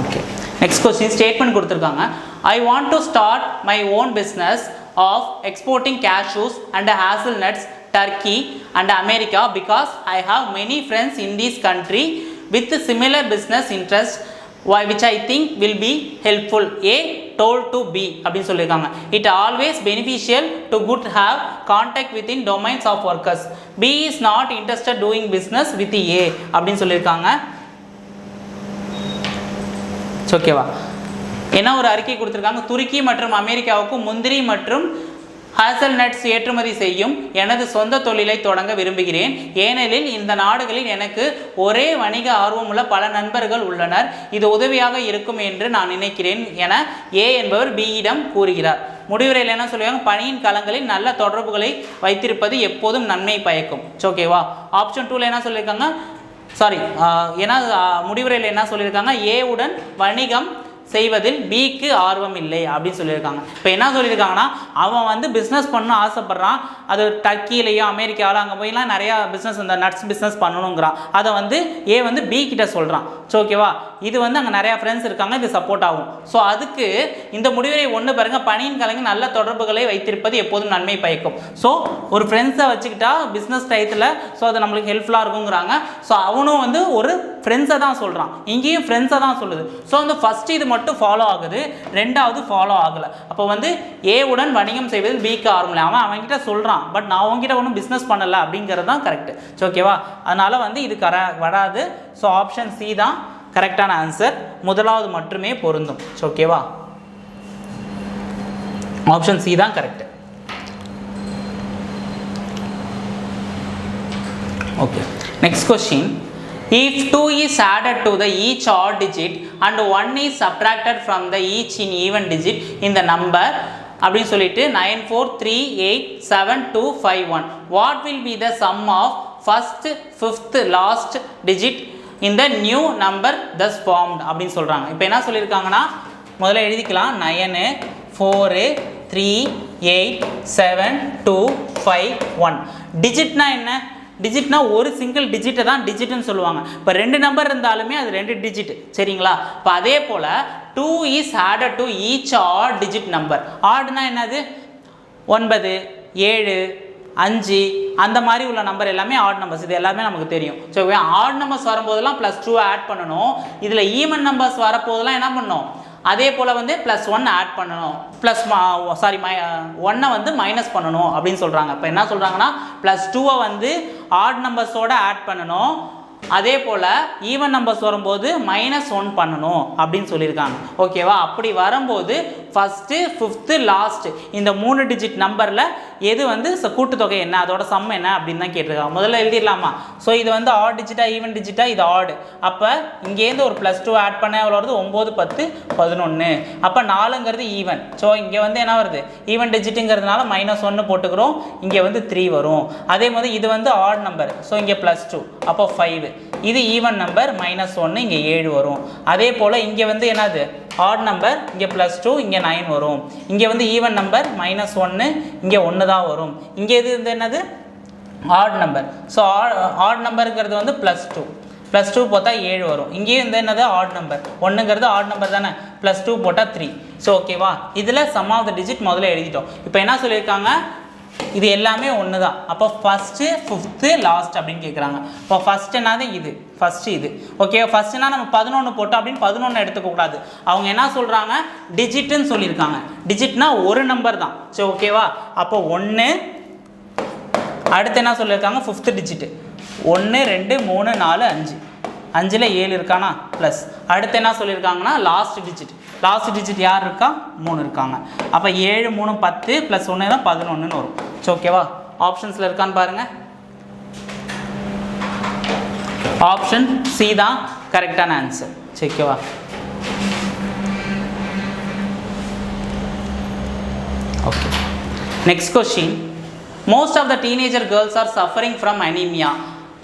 Okay, next question. Statement கொடுத்துருக்காங்க. I want to start my own business of exporting cashews and hazelnuts Turkey and America because I have many friends in this country with similar business interests which I think will be helpful. A told to B அப்படின்னு சொல்லியிருக்காங்க. It always beneficial to good have contact within domains of workers. B is not interested doing business with A அப்படின்னு சொல்லியிருக்காங்க. ஓகேவா? என்ன ஒரு அறிக்கை கொடுத்துருக்காங்க, துருக்கி மற்றும் அமெரிக்காவுக்கு முந்திரி மற்றும் ஹேசல்நட்ஸ் ஏற்றுமதி செய்யும் எனது சொந்த தொழிலை தொடங்க விரும்புகிறேன். ஏனெனில் இந்த நாடுகளில் எனக்கு ஒரே வணிக ஆர்வமுள்ள பல நண்பர்கள் உள்ளனர். இது உதவியாக இருக்கும் என்று நான் நினைக்கிறேன் என ஏ என்பவர் பியிடம் கூறுகிறார். முடிவுரையில் என்ன சொல்லுவாங்க, பணியின் களங்களில் நல்ல தொடர்புகளை வைத்திருப்பது எப்போதும் நன்மை பயக்கும். ஓகேவா? ஆப்ஷன் 2ல என்ன சொல்லியிருக்காங்க, ஏன்னா முடிவுரையில் என்ன சொல்லியிருக்காங்க, ஏவுடன் வணிகம் செய்வதில் பிக்கு ஆர்வம் இல்லை அப்படின்னு சொல்லியிருக்காங்க. இப்போ என்ன சொல்லியிருக்காங்கன்னா, அவன் வந்து பிஸ்னஸ் பண்ண ஆசைப்பட்றான், அது டர்க்கிலேயோ அமெரிக்காவில் அங்கே போய்லாம் நிறையா பிஸ்னஸ், இந்த நட்ஸ் பிஸ்னஸ் பண்ணணுங்கிறான். அதை வந்து ஏ வந்து பி கிட்ட சொல்கிறான். ஓகேவா? இது வந்து அங்கே நிறையா ஃப்ரெண்ட்ஸ் இருக்காங்க, இது சப்போர்ட் ஆகும். ஸோ அதுக்கு இந்த முடிவுரை ஒன்று பாருங்கள், பணியின் கலங்கி நல்ல தொடர்புகளை வைத்திருப்பது எப்போதும் நன்மை பயக்கும். ஸோ ஒரு ஃப்ரெண்ட்ஸை வச்சுக்கிட்டா பிஸ்னஸ் டயத்தில் ஸோ அது நம்மளுக்கு ஹெல்ப்ஃபுல்லாக இருக்குங்கிறாங்க. ஸோ அவனும் வந்து ஒரு ஃப்ரெண்ட்ஸை தான் சொல்கிறான், இங்கேயும் ஃப்ரெண்ட்ஸை தான் சொல்லுது. ஸோ வந்து ஃபஸ்ட்டு இது மட்டும் ஃபாலோ ஆகுது, ரெண்டாவது ஃபாலோ ஆகலை. அப்போ வந்து ஏவுடன் வணிகம் செய்வதில் பிக்கு ஆர்வம் இல்லை. அவன்கிட்ட சொல்கிறான், பட் நான் அவங்ககிட்ட ஒன்றும் பிஸ்னஸ் பண்ணலை அப்படிங்கிறது தான் கரெக்டு. ஓகேவா? அதனால் வந்து இது வராது. ஸோ ஆப்ஷன் சி தான் கரெக்டான ஆன்சர். முதலாவது மட்டுமே பொருந்தும். ஓகேவா? ஆப்ஷன் சி தான் correct. Okay, next question. If 2 is added to the each odd digit and 1 is subtracted from the each in even digit in the number அப்படின்னு சொல்லிட்டு 9 4 3 8 7 2 5 1, what will be the sum of first fifth last digit in the new number thus formed அப்படின்னு சொல்கிறாங்க. இப்போ என்ன சொல்லியிருக்காங்கன்னா, முதல்ல எழுதிக்கலாம். 9 4 3 8 7 2 5 1. டிஜிட்னா என்ன? டிஜிட்னா ஒரு சிங்கிள் டிஜிட்டை தான் டிஜிட்னு சொல்லுவாங்க. இப்போ 2 நம்பர் இருந்தாலுமே அது 2 டிஜிட். சரிங்களா? இப்போ அதே போல் 2 is added to each odd digit number. ஆட்னா என்னது? 9 7 5 அந்த மாதிரி உள்ள நம்பர் எல்லாமே ஆட் நம்பர்ஸ். இது எல்லாமே நமக்கு தெரியும். ஸோ ஆட் நம்பர்ஸ் வரும்போதெல்லாம் +2 ஆட் பண்ணணும். இதில் ஈவன் நம்பர்ஸ் வரப்போதெல்லாம் என்ன பண்ணணும், அதே போல் வந்து +1 ஆட் பண்ணணும், ஒன்னை வந்து மைனஸ் பண்ணணும் அப்படின்னு சொல்கிறாங்க. இப்போ என்ன சொல்கிறாங்கன்னா, +2 வந்து ஆட் நம்பர்ஸோடு ஆட் பண்ணணும், அதே போல் ஈவன் நம்பர்ஸ் வரும்போது -1 பண்ணணும் அப்படின்னு சொல்லியிருக்காங்க. ஓகேவா? அப்படி வரும்போது ஃபஸ்ட்டு ஃபிஃப்த்து லாஸ்ட்டு இந்த 3 டிஜிட் நம்பரில் எது வந்து கூட்டுத்தொகை என்ன, அதோட சம் என்ன அப்படின்னு தான் கேட்டிருக்காங்க. முதல்ல எழுதிடலாமா? ஸோ இது வந்து ஆட் டிஜிட்டா ஈவன் டிஜிட்டா? இது ஆடு. அப்போ இங்கேருந்து ஒரு +2 ஆட் பண்ண எவ்வளோ வருது? 9 10 11. அப்போ 4ங்கிறது ஈவன். ஸோ இங்கே வந்து என்ன வருது? ஈவன் டிஜிட்டுங்கிறதுனால -1 போட்டுக்கிறோம். இங்கே வந்து 3 வரும். அதே மாதிரி இது வந்து ஆட் நம்பர். ஸோ இங்கே +2, அப்போ 5. இது ஈவன் நம்பர் -1, இங்கே 7 வரும். அதே போல் இங்கே வந்து என்னது? ஆட் நம்பர், இங்கே +2, இங்கே 9 வரும். இங்கே வந்து ஈவன் நம்பர் -1, இங்கே 1 தான் வரும். இங்கே இது என்னது? Odd number. ஸோ ஆட் நம்பருங்கிறது வந்து +2 போட்டால் 7 வரும். இங்கேயும் இந்த என்னது? Odd number. 1ங்கிறது ஆட் நம்பர் தானே, +2 போட்டால் 3. ஸோ ஓகேவா? இதில் சம் ஆஃப் த டிஜிட் முதல்ல எழுதிட்டோம். இப்போ என்ன சொல்லியிருக்காங்க, இது எல்லாமே ஒன்று தான். அப்போ ஃபஸ்ட்டு ஃபிஃப்த்து லாஸ்ட் அப்படின்னு கேட்குறாங்க. இப்போ ஃபஸ்ட்டு என்னது? இது ஃபஸ்ட்டு இது. ஓகே, ஃபஸ்ட்டுனா நம்ம 11 போட்டோம் அப்படின்னு 11 எடுத்துக்கக்கூடாது. அவங்க என்ன சொல்கிறாங்க? டிஜிட்டுன்னு சொல்லியிருக்காங்க. டிஜிட்னா ஒரு நம்பர் தான். சரி ஓகேவா? அப்போ 1, அடுத்து என்ன சொல்லியிருக்காங்க? ஃபிஃப்த்து டிஜிட்டு 1 2 3 4 5, 5ல் 7 இருக்கானா ப்ளஸ். அடுத்து என்ன சொல்லியிருக்காங்கன்னா, லாஸ்ட் டிஜிட் யார் இருக்கா? 3 இருக்காங்க. அப்போ 7 3 10 + 1 தான் 11ன்னு வரும். சரி ஓகேவா? ஆப்ஷன்ஸில் இருக்கான்னு பாருங்கள். ஆப்ஷன் சி தான் கரெக்டான ஆன்சர். சரி ஓகேவா? Okay, next question. Most of the teenager girls are suffering from anaemia.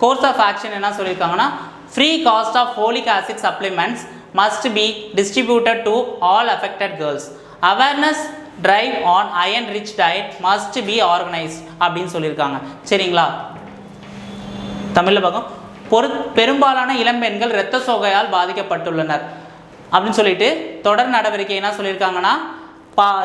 Course of action என்ன சொல்லியிருக்காங்கன்னா, free cost of folic acid supplements must be distributed to all affected girls. Awareness drive on iron rich diet must be organized அப்படின்னு சொல்லியிருக்காங்க. சரிங்களா? தமிழில் பார்க்கும். பெரும்பாலான இளம்பெண்கள் இரத்த சோகையால் பாதிக்கப்பட்டுள்ளனர் அப்படின்னு சொல்லிட்டு தொடர் நடவடிக்கை என்ன சொல்லியிருக்காங்கன்னா,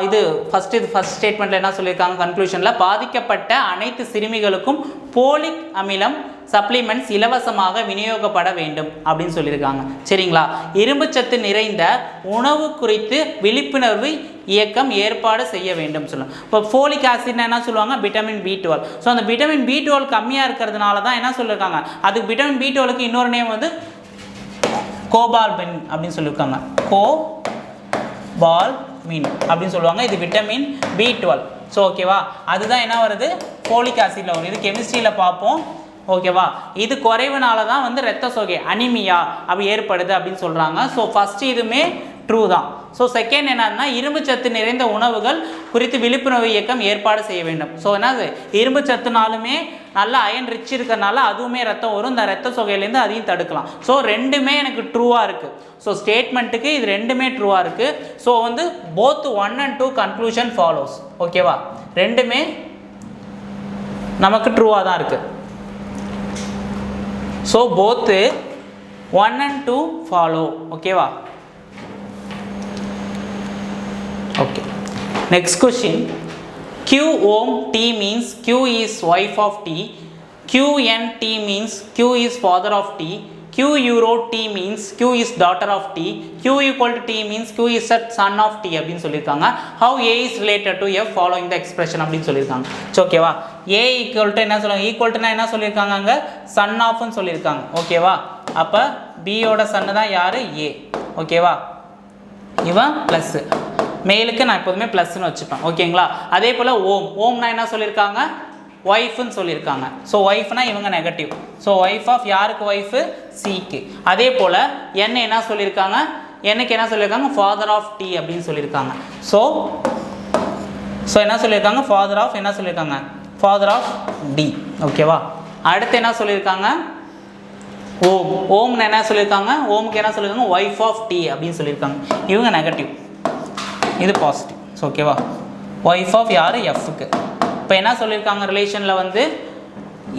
இது ஃபர்ஸ்ட் ஸ்டேட்மெண்ட்டில் என்ன சொல்லியிருக்காங்க கன்க்ளூஷனில், பாதிக்கப்பட்ட அனைத்து சிறுமிகளுக்கும் போலிக் அமிலம் சப்ளிமெண்ட்ஸ் இலவசமாக விநியோகப்பட வேண்டும் அப்படின்னு சொல்லியிருக்காங்க. சரிங்களா. இரும்புச்சத்து நிறைந்த உணவு குறித்து விழிப்புணர்வு இயக்கம் ஏற்பாடு செய்ய வேண்டும் சொல்லணும். இப்போ ஃபோலிக் ஆசிட்னா என்ன சொல்லுவாங்க, விட்டமின் B12. ஸோ அந்த விட்டமின் B12 கம்மியாக இருக்கிறதுனால தான் என்ன சொல்லியிருக்காங்க, அதுக்கு விட்டமின் B12க்கு இன்னொரு நேம் வந்து கோபால்மின் அப்படின்னு சொல்லியிருக்காங்க. கோபால்மின் அப்படின்னு சொல்லுவாங்க. இது விட்டமின் B12. ஸோ ஓகேவா, அதுதான் என்ன வருது, ஃபோலிக் ஆசிட்ல வரும். இது கெமிஸ்ட்ரியில் பார்ப்போம். ஓகேவா, இது குறைவுனால தான் வந்து இரத்த சோகை அனிமியா அப்படி ஏற்படுது அப்படின்னு சொல்கிறாங்க. ஸோ ஃபஸ்ட்டு இதுவுமே ட்ரூ தான். ஸோ செகண்ட் என்னன்னா, இரும்பு சத்து நிறைந்த உணவுகள் குறித்து விழிப்புணர்வு இயக்கம் ஏற்பாடு செய்ய வேண்டும். ஸோ என்னது, இரும்பு சத்துனாலுமே நல்ல அயன் ரிச் இருக்கிறனால அதுவுமே ரத்தம் வரும், இந்த ரத்த சோகையிலேருந்து அதையும் தடுக்கலாம். ஸோ ரெண்டுமே எனக்கு ட்ரூவாக இருக்குது. ஸோ ஸ்டேட்மெண்ட்டுக்கு இது ரெண்டுமே ட்ரூவாக இருக்குது. ஸோ வந்து போத் 1 and 2 கன்க்ளூஷன் ஃபாலோஸ். ஓகேவா, ரெண்டுமே நமக்கு ட்ரூவாக தான் இருக்குது. ஸோ போத்து 1 and 2 ஃபாலோ. ஓகேவா. Okay, next question. Q ohm T means Q is wife of T. QN T means Q is father of T. Q euro T means Q is daughter of T. Q equal to T means Q is a son of T அப்படின்னு சொல்லியிருக்காங்க. How A is related to F following the expression அப்படின்னு சொல்லியிருக்காங்க. ஓகேவா, A equal to என்ன சொல்லுவாங்க, ஈக்குவல் டுனா என்ன சொல்லியிருக்காங்க, அங்கே சன் ஆஃப்னு சொல்லியிருக்காங்க. ஓகேவா, அப்போ பியோட சன்னு தான் யார், A. ஓகேவா, இவன் ப்ளஸ்ஸு, மேலுக்கு நான் எப்போதுமே ப்ளஸ்ன்னு வச்சுப்பேன். ஓகேங்களா. அதே போல் ஓம்னா என்ன சொல்லியிருக்காங்க, ஒய்ஃப்னு சொல்லியிருக்காங்க. ஸோ ஒய்ஃப்னா இவங்க நெகட்டிவ். ஸோ ஒய்ஃப் ஆஃப் யாருக்கு, ஒய்ஃபு சிக்கு. அதே போல் என்ன சொல்லியிருக்காங்க, என்னக்கு என்ன சொல்லியிருக்காங்க, ஃபாதர் ஆஃப் டி அப்படின்னு சொல்லியிருக்காங்க. ஸோ என்ன சொல்லியிருக்காங்க, ஃபாதர் ஆஃப் என்ன சொல்லியிருக்காங்க, ஃபாதர் ஆஃப் டி. ஓகேவா. அடுத்து என்ன சொல்லியிருக்காங்க, ஓம்னு என்ன சொல்லியிருக்காங்க, ஓமுக்கு என்ன சொல்லியிருக்காங்க, ஒய்ஃப் ஆஃப் டி அப்படின்னு சொல்லியிருக்காங்க. இவங்க நெகட்டிவ், இது பாசிட்டிவ். ஓகேவா, ஒய்ஃப் ஆஃப் யார், எஃப்க்கு. இப்போ என்ன சொல்லியிருக்காங்க, ரிலேஷனில் வந்து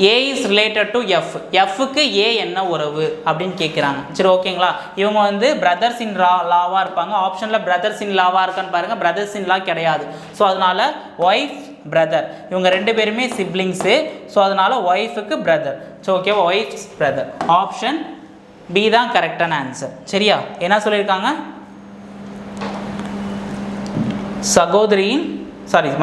ஏ இஸ் ரிலேட்டட் டு எஃப், எஃப்க்கு ஏ என்ன உறவு அப்படின்னு கேட்குறாங்க. சரி ஓகேங்களா. இவங்க வந்து பிரதர்ஸ் இன் லாவாக இருப்பாங்க. ஆப்ஷனில் பிரதர்ஸ் இன் லாவாக இருக்கான்னு பாருங்கள், பிரதர்ஸ் இன் லா கிடையாது. ஸோ அதனால் ஒய்ஃப் பிரதர், இவங்க ரெண்டு பேருமே சிப்ளிங்ஸு. ஸோ அதனால் ஒய்ஃபுக்கு பிரதர். ஸோ ஓகேவா, ஒய்ஃப்ஸ் பிரதர். ஆப்ஷன் பி தான் கரெக்டான ஆன்சர். சரியா, என்ன சொல்லியிருக்காங்க, சகோதரியின்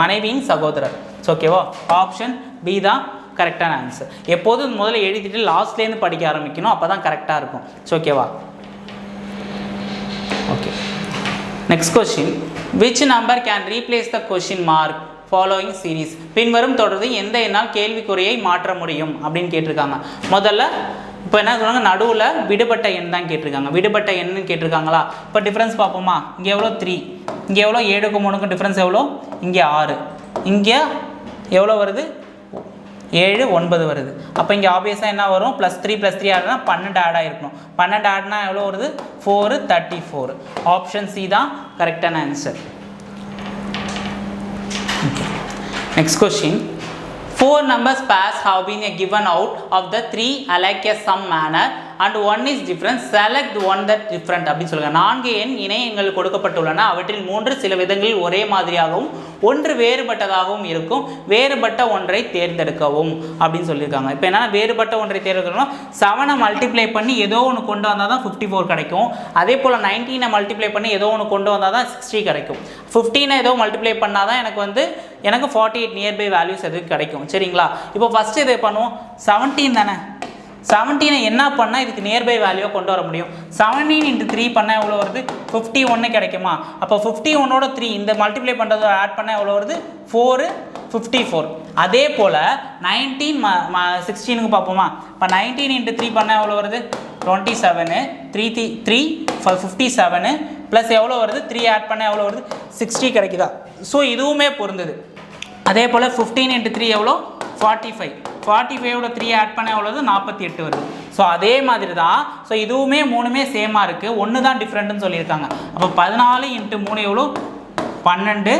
மனைவியின் சகோதரர். ஓகேவா, ஆப்ஷன் பி தான் கரெக்டான ஆன்சர். எப்போதும் முதல்ல எழுதிட்டு லாஸ்ட்லேருந்து படிக்க ஆரம்பிக்கணும், அப்போ தான் கரெக்டாக இருக்கும். ஓகேவா. Okay, next question. Which number can replace the question mark following series? பின்வரும் தொடர்ந்து எந்த எண்ணால் கேள்விக்குறியை மாற்ற முடியும் அப்படின்னு கேட்டிருக்காங்க. முதல்ல இப்போ என்ன சொல்கிறாங்க, நடுவில் விடுபட்ட எண் தான் கேட்டிருக்காங்க. விடுபட்ட எண்ணு கேட்டிருக்காங்களா. இப்போ டிஃப்ரென்ஸ் பார்ப்போமா. இங்கே எவ்வளோ 3, இங்கே எவ்வளோ 7க்கும் 3க்கும் டிஃப்ரென்ஸ் எவ்வளோ, இங்கே 6, இங்கே எவ்வளோ வருது, 7 9 வருது. அப்போ இங்கே ஆப்வியஸாக என்ன வரும், +3 +3 ஆடுனா 12 ஆட் ஆகிருக்கணும். 12 ஆட்னா எவ்வளோ வருது, 4 34. ஆப்ஷன் சி தான் கரெக்டான answer. Next question. 4 numbers pairs have been given out of the 3 alike a some manner and one is different. Select one that different அப்படின்னு சொல்லுங்க. 4 எண் இணையங்கள் கொடுக்கப்பட்டுள்ளன. அவற்றில் 3 சில விதங்களில் ஒரே மாதிரியாகவும் 1 வேறுபட்டதாகவும் இருக்கும். வேறுபட்ட ஒன்றை தேர்ந்தெடுக்கவும் அப்படின்னு சொல்லியிருக்காங்க. இப்போ என்னன்னா, வேறுபட்ட ஒன்றை தேர்ந்தெடுக்கணும். 7 மல்டிப்ளை பண்ணி ஏதோ ஒன்று கொண்டு வந்தால் தான் 54 கிடைக்கும். அதே போல் 19 மல்டிப்ளை பண்ணி ஏதோ ஒன்று கொண்டு வந்தால் தான் 60 கிடைக்கும். 15 ஏதோ மல்டிப்ளை பண்ணால் தான் எனக்கு 48 நியர்பை வேல்யூஸ் எதுவும் கிடைக்கும். சரிங்களா. இப்போ ஃபஸ்ட்டு இதை பண்ணுவோம். 17 தானே, 17 என்ன பண்ணால் இதுக்கு நியர்பை வேல்யூவை கொண்டு வர முடியும். 17 × 3 பண்ணால் எவ்வளோ வருது, 51 கிடைக்குமா. அப்போ 51ஓட 3 இந்த மல்டிப்ளை பண்ணுறது ஆட் பண்ணால் எவ்வளோ வருது, 4 54. அதே போல் 19 16க்கு பார்ப்போமா. இப்போ 19 × 3 பண்ணால் எவ்வளோ வருது, 27. 3 57 ப்ளஸ் எவ்வளோ வருது, 3 ஆட் பண்ணால் எவ்வளோ வருது, 60 கிடைக்குதா. ஸோ இதுவுமே பொருந்தது. அதே போல் 15 × 3 எவ்வளோ, 45. 45ஓட 3 ஆட் பண்ண எவ்வளோ, 48 வருது. ஸோ அதே மாதிரி தான். ஸோ இதுவுமே 3மே சேமாக இருக்குது, ஒன்று தான் டிஃப்ரெண்ட்டுன்னு சொல்லியிருக்காங்க. அப்போ 14 × 3 எவ்வளோ, 12.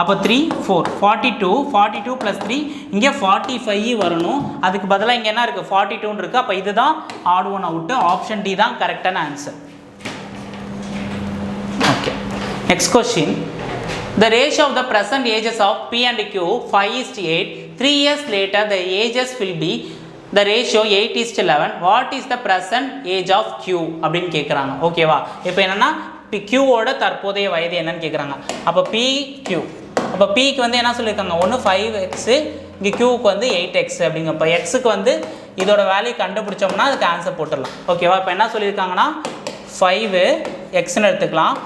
அப்போ 3 4 42 42 + 3 இங்கே 45 வரணும். அதுக்கு பதிலாக இங்கே என்ன இருக்குது, 42 இருக்குது. அப்போ இதுதான் odd one out. Option D தான் கரெக்டான answer. Okay, next question. The ratio of the present ages of P and Q 5:8. 3 years later, the ages will be the ratio 8:11. What is the present age of Q அப்படின்னு கேட்குறாங்க. ஓகேவா? இப்போ என்னன்னா Qவோட தற்போதைய வயது என்னன்னு கேட்குறாங்க. அப்போ PQ, அப்போ Pக்கு வந்து என்ன சொல்லியிருக்காங்க, ஒன்று 5x, இங்கே Qவுக்கு வந்து 8x அப்படிங்க. இப்போ எக்ஸுக்கு வந்து இதோட வேல்யூ கண்டுபிடிச்சோம்னா அதுக்கு ஆன்சர் போட்டுடலாம். ஓகேவா? இப்போ என்ன சொல்லியிருக்காங்கன்னா 5xன்னு எடுத்துக்கலாம்.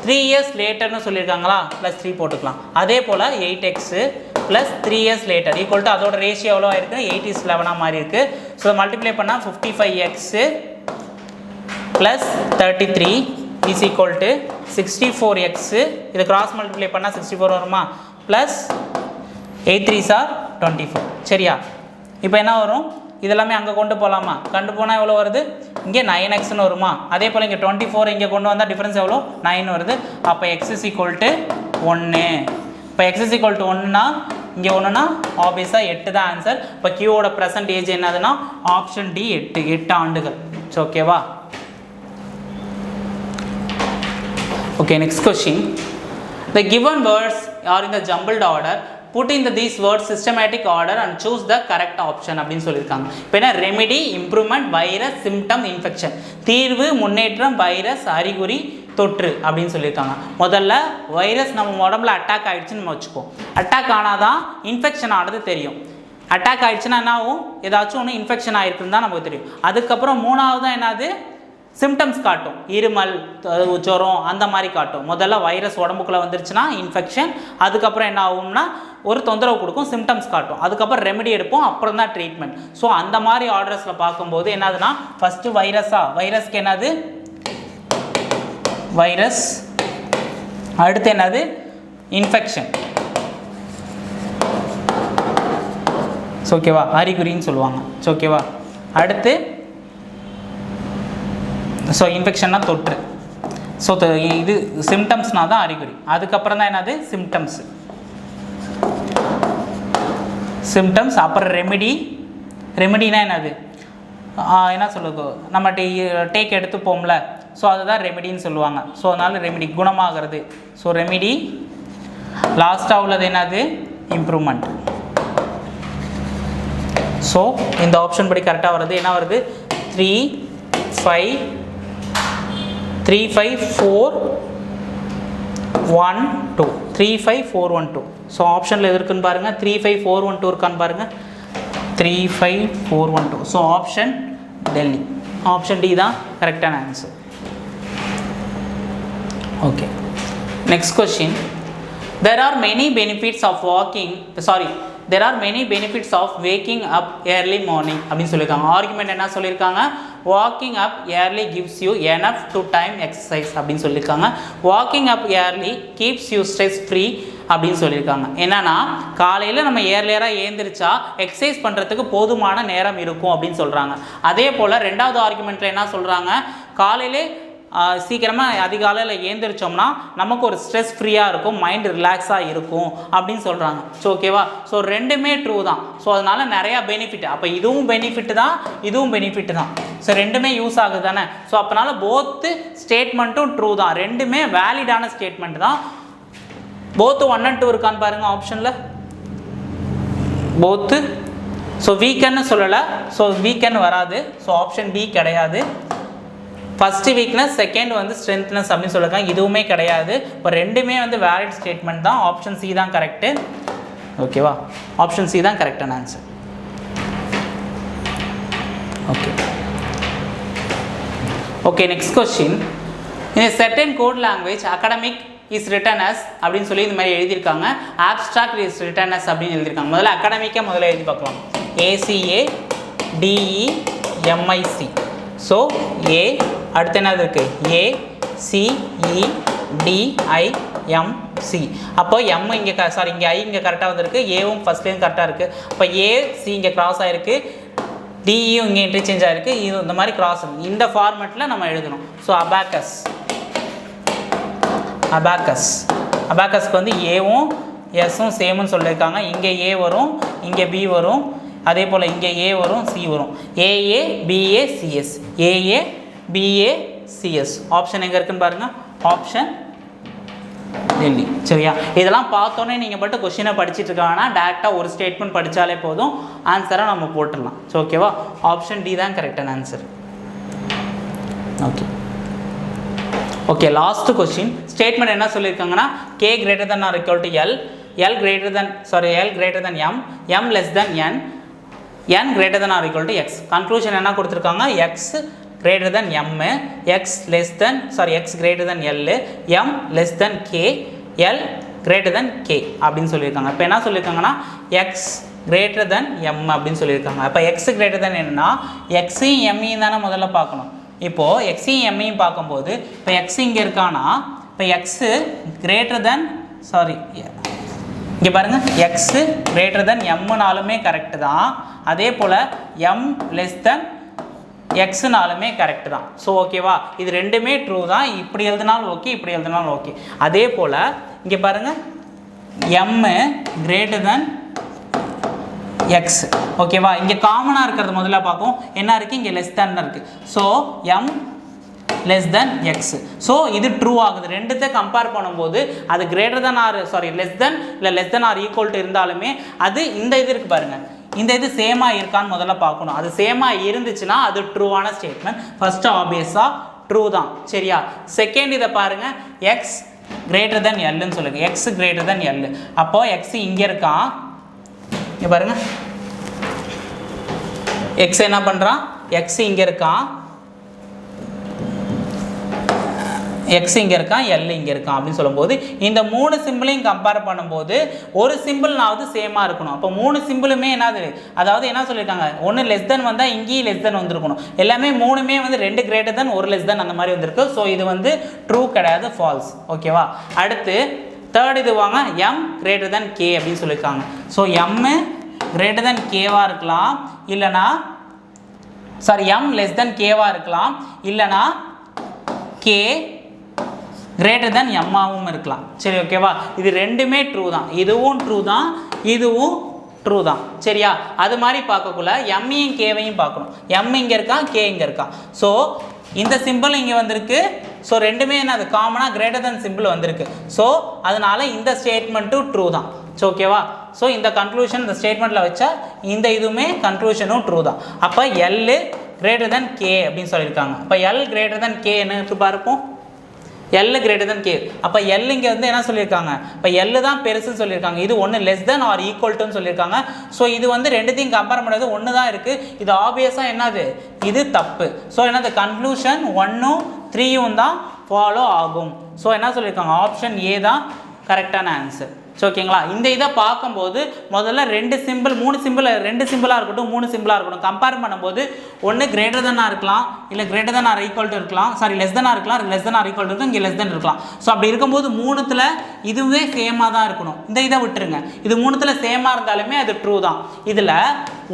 3 years லேட்டர்னு சொல்லியிருக்காங்களா, ப்ளஸ் 3 போட்டுக்கலாம். அதே போல் 8x plus 3 years later equal to அதோட ரேஷியோ எவ்வளோ ஆயிருக்கு, 8:11 மாதிரி இருக்குது. ஸோ மல்டிப்ளை பண்ணால் 55x plus 33 is equal to 64x. இது கிராஸ் மல்டிப்ளை பண்ணால் 64 வருமா, ப்ளஸ் 8 3s are 24. சரியா? இப்போ என்ன வரும், இதெல்லாமே அங்கே கொண்டு போகலாமா, கொண்டு போனால் எவ்வளோ வருது, இங்கே 9xன்னு வருமா. அதே போல் இங்கே 24 இங்கே கொண்டு வந்தால் டிஃப்ரென்ஸ் எவ்வளோ, 9 வருது. அப்போ x is equal to 1. இப்போ x is equal to 1னா இங்கே ஒன்றுனா ஆப்வியஸாக 8 தான் ஆன்சர். இப்போ Qவோட ப்ரெசன்ட் ஏஜ் என்னதுன்னா ஆப்ஷன் டி 8 ஆண்டுகள். ஸோ ஓகேவா? Okay, next question. The given words are in the jumbled order. Put in these words systematic order and choose the correct option அப்படின்னு சொல்லியிருக்காங்க. இப்போ என்ன, remedy, improvement, virus, symptom, infection. தீர்வு, முன்னேற்றம், வைரஸ், அறிகுறி, தொற்று அப்படின்னு சொல்லியிருக்காங்க. முதல்ல வைரஸ் நம்ம உடம்புல அட்டாக் ஆகிடுச்சுன்னு நம்ம வச்சுப்போம். அட்டாக் ஆனால் தான் இன்ஃபெக்ஷன் ஆனது தெரியும். அட்டாக் ஆகிடுச்சுன்னா என்ன ஆகும், ஏதாச்சும் ஒன்று இன்ஃபெக்ஷன் ஆகிருக்குன்னு தான் நமக்கு தெரியும். அதுக்கப்புறம் மூணாவது தான் என்னது, சிம்டம்ஸ் காட்டும். இருமல், ஜுரம் அந்த மாதிரி காட்டும். முதல்ல வைரஸ் உடம்புக்குள்ளே வந்துருச்சுன்னா இன்ஃபெக்ஷன், அதுக்கப்புறம் என்ன ஆகும்னா ஒரு தொந்தரவு கொடுக்கும், சிம்டம்ஸ் காட்டும். அதுக்கப்புறம் ரெமெடி எடுப்போம், அப்புறம் தான் ட்ரீட்மெண்ட். ஸோ அந்த மாதிரி ஆர்டர்ஸில் பார்க்கும்போது என்னதுன்னா ஃபஸ்ட்டு வைரஸ்க்கு என்னது வைரஸ், அடுத்து என்னது இன்ஃபெக்ஷன். ஓகேவா? அறிகுறின்னு சொல்லுவாங்க. ஓகேவா? அடுத்து ஸோ இன்ஃபெக்ஷன்னா தொற்று. ஸோ இது சிம்டம்ஸ்னால் தான் அறிகுறி. அதுக்கப்புறம் தான் என்னது சிம்டம்ஸ். அப்புறம் ரெமெடினா என்னது, என்ன சொல்லுது, நம்ம டேக் எடுத்துப்போம்ல, ஸோ அதுதான் ரெமெடின்னு சொல்லுவாங்க. ஸோ அதனால் ரெமெடி குணமாகிறது. So remedy. லாஸ்ட்டாக உள்ளது என்னது, இம்ப்ரூவ்மெண்ட். ஸோ இந்த ஆப்ஷன் படி கரெக்டாக வருது. என்ன வருது, 3 5 4 1 2 3 5 4 1 2. ஸோ ஆப்ஷனில் எது இருக்குன்னு பாருங்கள், 3 5 4 1 2 இருக்கான்னு பாருங்கள். 3 5 4 1 2. So option Delhi, option D தான் கரெக்டான answer. Okay, next question. There are many benefits of waking up early morning அப்படின்னு சொல்லியிருக்காங்க. ஆர்குமெண்ட் என்ன சொல்லியிருக்காங்க, walking up early gives you enough to time exercise அப்படின்னு சொல்லியிருக்காங்க. Walking up early keeps you stress free அப்படின்னு சொல்லியிருக்காங்க. என்னன்னா காலையில் நம்ம ஏர்லியராக ஏந்திரிச்சா எக்ஸசைஸ் பண்ணுறதுக்கு போதுமான நேரம் இருக்கும் அப்படின்னு சொல்கிறாங்க. அதே போல் ரெண்டாவது ஆர்குமெண்ட்டில் என்ன சொல்கிறாங்க, காலையிலே சீக்கிரமாக அதிகாலையில் ஏந்திரிச்சோம்னா நமக்கு ஒரு ஸ்ட்ரெஸ் ஃப்ரீயாக இருக்கும், மைண்ட் ரிலாக்ஸாக இருக்கும் அப்படின்னு சொல்கிறாங்க. ஸோ ஓகேவா? ஸோ ரெண்டுமே ட்ரூ தான். ஸோ அதனால் நிறையா பெனிஃபிட். அப்போ இதுவும் பெனிஃபிட் தான், இதுவும் பெனிஃபிட் தான். ஸோ ரெண்டுமே யூஸ் ஆகுது தானே. ஸோ அப்போனால போத்து ஸ்டேட்மெண்ட்டும் ட்ரூ தான், ரெண்டுமே வேலிடான ஸ்டேட்மெண்ட் தான். போத்து 1 and 2 இருக்கான்னு பாருங்கள் ஆப்ஷனில், போத்து. ஸோ வீக்கன்னு சொல்லலை, ஸோ வீக்கன் வராது. ஸோ ஆப்ஷன் பி கிடையாது. ஃபஸ்ட்டு வீக்னஸ், செகண்ட் வந்து ஸ்ட்ரென்த்னஸ் அப்படின்னு சொல்லியிருக்காங்க, இதுவுமே கிடையாது. இப்போ ரெண்டுமே வந்து வேலிட் ஸ்டேட்மெண்ட் தான். ஆப்ஷன் சி தான் கரெக்டு. ஓகேவா? ஆப்ஷன் சி தான் கரெக்டான answer. Okay, next question. In a certain code language, academic is written as அப்படின்னு சொல்லி இந்த மாதிரி எழுதியிருக்காங்க. abstract is written as அப்படின்னு எழுதியிருக்காங்க. முதல்ல அகாடமிக்காக முதல்ல எழுதி பார்க்கலாம். ACADEMIC. ஸோ ஏ, அடுத்து என்னது இருக்குது, ACEDIMC. அப்போ எம் இங்கே இங்கே ஐ இங்கே கரெக்டாக வந்திருக்கு, ஏவும் ஃபஸ்ட்லேயும் கரெக்டாக இருக்குது. அப்போ ஏசி இங்கே கிராஸ் ஆகிருக்கு, டியும் இங்கே இன்டர்சேஞ்ச் ஆகிருக்கு. இது இந்த மாதிரி கிராஸ் இந்த ஃபார்மெட்டில் நம்ம எழுதணும். ஸோ அபாக்கஸ்க்கு வந்து ஏவும் எஸ்ஸும் சேமுன்னு சொல்லியிருக்காங்க. இங்கே ஏ வரும், இங்கே பி வரும், அதே போல் இங்கே ஏ வரும், சி வரும். AABACS, AABACS. ஆப்ஷன் எங்கே இருக்குன்னு பாருங்கள், ஆப்ஷன் டெல்லி. சரியா, இதெல்லாம் பார்த்தோன்னே நீங்கள் மட்டும் கொஸ்டினை படிச்சுட்டு இருக்க வேணாம், டேரெக்டாக ஒரு ஸ்டேட்மெண்ட் படித்தாலே போதும், ஆன்சரை நம்ம போட்டுடலாம். ஸோ ஓகேவா, ஆப்ஷன் டி தான் கரெக்டான answer. Okay okay, last question. Statement என்ன சொல்லியிருக்காங்கன்னா k greater than or equal to L greater than M, M less than N greater than or equal to X. Conclusion என்ன கொடுத்துருக்காங்க, X greater than M, X greater than L, M less than K, L greater than K அப்படின்னு சொல்லியிருக்காங்க. இப்போ என்ன சொல்லியிருக்காங்கன்னா X greater than M அப்படின்னு சொல்லியிருக்காங்க. அப்போ X greater than என்னன்னா Xயும் Mயும் தானே முதல்ல பார்க்கணும். இப்போது Xயும் Mயும் பார்க்கும்போது இப்போ X இங்கே இருக்கானா, இப்போ X greater than இங்கே பாருங்கள், X greater than Mனாலுமே கரெக்டு தான், அதே போல் M less than எக்ஸ்னாலுமே கரெக்டு தான். ஸோ ஓகேவா, இது ரெண்டுமே ட்ரூ தான், இப்படி எழுதினாலும் ஓகே, இப்படி எழுதினாலும் ஓகே. அதே போல் இங்கே பாருங்கள், எம் கிரேட்டர் தென் எக்ஸ். ஓகேவா, இங்கே காமனாக இருக்கிறது முதல்ல பார்ப்போம். என்ன இருக்குது, இங்கே லெஸ் தேன் இருக்குது. So M less than X. So இது ட்ரூ ஆகுது. ரெண்டுத்தை கம்பேர் பண்ணும்போது அது greater than or less than இல்லை less than or equal to இருந்தாலுமே அது இந்த இது இருக்குது பாருங்கள், இந்த இது சேமாக இருக்கான்னு முதல்ல பார்க்கணும். அது சேமாக இருந்துச்சுன்னா அது ட்ரூவான ஸ்டேட்மெண்ட். ஃபஸ்ட்டு ஆப்வியஸாக ட்ரூ தான். சரியா, செகண்ட் இதை பாருங்கள், எக்ஸ் கிரேட்டர் தென் எல்லுன்னு சொல்லுங்க. எக்ஸ் கிரேட்டர் தென் எல், அப்போது எக்ஸ் இங்கே இருக்கான், இங்கே பாருங்கள், எக்ஸ் என்ன பண்ணுறான், எக்ஸ் இங்கே இருக்கான், எக்ஸ் இங்கே இருக்கான், எல் இங்கே இருக்கான் அப்படின்னு சொல்லும்போது இந்த மூணு சிம்பிளையும் கம்பேர் பண்ணும்போது ஒரு சிம்பிள்னாவது சேமாக இருக்கணும். அப்போ மூணு சிம்பிளுமே என்னது, அதாவது என்ன சொல்லியிருக்காங்க, ஒன்று லெஸ் தென் வந்தால் இங்கேயும் லெஸ் தென் வந்துருக்கணும். எல்லாமே மூணுமே வந்து ரெண்டு கிரேட்டர் தென் ஒரு லெஸ் தென் அந்த மாதிரி வந்திருக்கு. ஸோ இது வந்து ட்ரூ கிடையாது, ஃபால்ஸ். ஓகேவா, அடுத்து தேர்ட் இது வாங்க, எம் கிரேட்டர் தென் கே அப்படின்னு சொல்லியிருக்காங்க. ஸோ எம் கிரேட்டர் தென் கேவாக இருக்கலாம், இல்லைனா எம் லெஸ் தென் கேவாக இருக்கலாம், இல்லைனா கே கிரேட்டர் தென் எம்மாவும் இருக்கலாம். சரி ஓகேவா, இது ரெண்டுமே ட்ரூ தான், இதுவும் ட்ரூ தான், இதுவும் ட்ரூ தான். சரியா, அது மாதிரி பார்க்கக்குள்ள எம்மையும் கேவையும் பார்க்கணும். எம் இங்கே இருக்கான், கே இங்கே இருக்கான். ஸோ இந்த சிம்பிள் இங்கே வந்திருக்கு. ஸோ ரெண்டுமே என்ன, அது காமனாக கிரேட்டர் தென் சிம்பிள் வந்திருக்கு. ஸோ அதனால இந்த ஸ்டேட்மெண்ட்டும் ட்ரூ தான். ஸோ ஓகேவா, ஸோ இந்த கன்க்ளூஷன் இந்த ஸ்டேட்மெண்ட்டில் வச்சா இந்த இதுவுமே கன்க்ளூஷனும் ட்ரூ தான். அப்போ எல் கிரேட்டர் தென் கே அப்படின்னு சொல்லியிருக்காங்க. அப்போ எல் கிரேட்டர் தென் கே என்ன பார்ப்போம், எல் கிரேட்டர் தென் கே. அப்போ எல் இங்கே வந்து என்ன சொல்லியிருக்காங்க, இப்போ எல் தான் பெருசுன்னு சொல்லியிருக்காங்க. இது ஒன்று லெஸ் தென் ஆர் ஈக்குவல் டுன்னு சொல்லியிருக்காங்க. ஸோ இது வந்து ரெண்டுத்தையும் கம்பேர் பண்ணுறது ஒன்று தான் இருக்குது. இது ஆப்வியஸாக என்னது, இது தப்பு. ஸோ என்னது, கன்க்ளூஷன் 1ம் 3யும் தான் ஃபாலோ ஆகும். ஸோ என்ன சொல்லியிருக்காங்க, ஆப்ஷன் ஏ தான் கரெக்டான ஆன்சர். ஸோ ஓகேங்களா, இந்த இதை பார்க்கும்போது முதல்ல ரெண்டு சிம்பிள் ரெண்டு சிம்பிளாக இருக்கட்டும், மூணு சிம்பிளாக இருக்கட்டும், கம்பேர் பண்ணும்போது ஒன்று கிரேட்டர் தென்னாக இருக்கலாம், இல்லை greater than or equal to இருக்கலாம், லெஸ் தென்னாக இருக்கலாம், less than or equal to இங்கே லெஸ் தென் இருக்கலாம். ஸோ அப்படி இருக்கும்போது மூணுத்தில் இதுவே சேமாக தான் இருக்கணும். இந்த இதை விட்டுருங்க, இது மூணுத்தில் சேமாக இருந்தாலுமே அது ட்ரூ தான். இதில்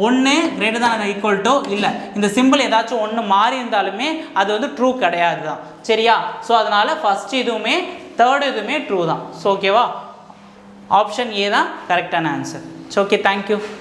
ஒன்று greater than or equal to இல்லை, இந்த சிம்பிள் ஏதாச்சும் ஒன்று மாறி இருந்தாலுமே அது வந்து ட்ரூ கிடையாது தான். சரியா, ஸோ அதனால் ஃபஸ்ட்டு இதுவுமே தேர்டு இதுவுமே ட்ரூ தான். ஸோ ஓகேவா, ஆப்ஷன் ஏ தான் கரெக்டான ஆன்சர். So okay, thank you.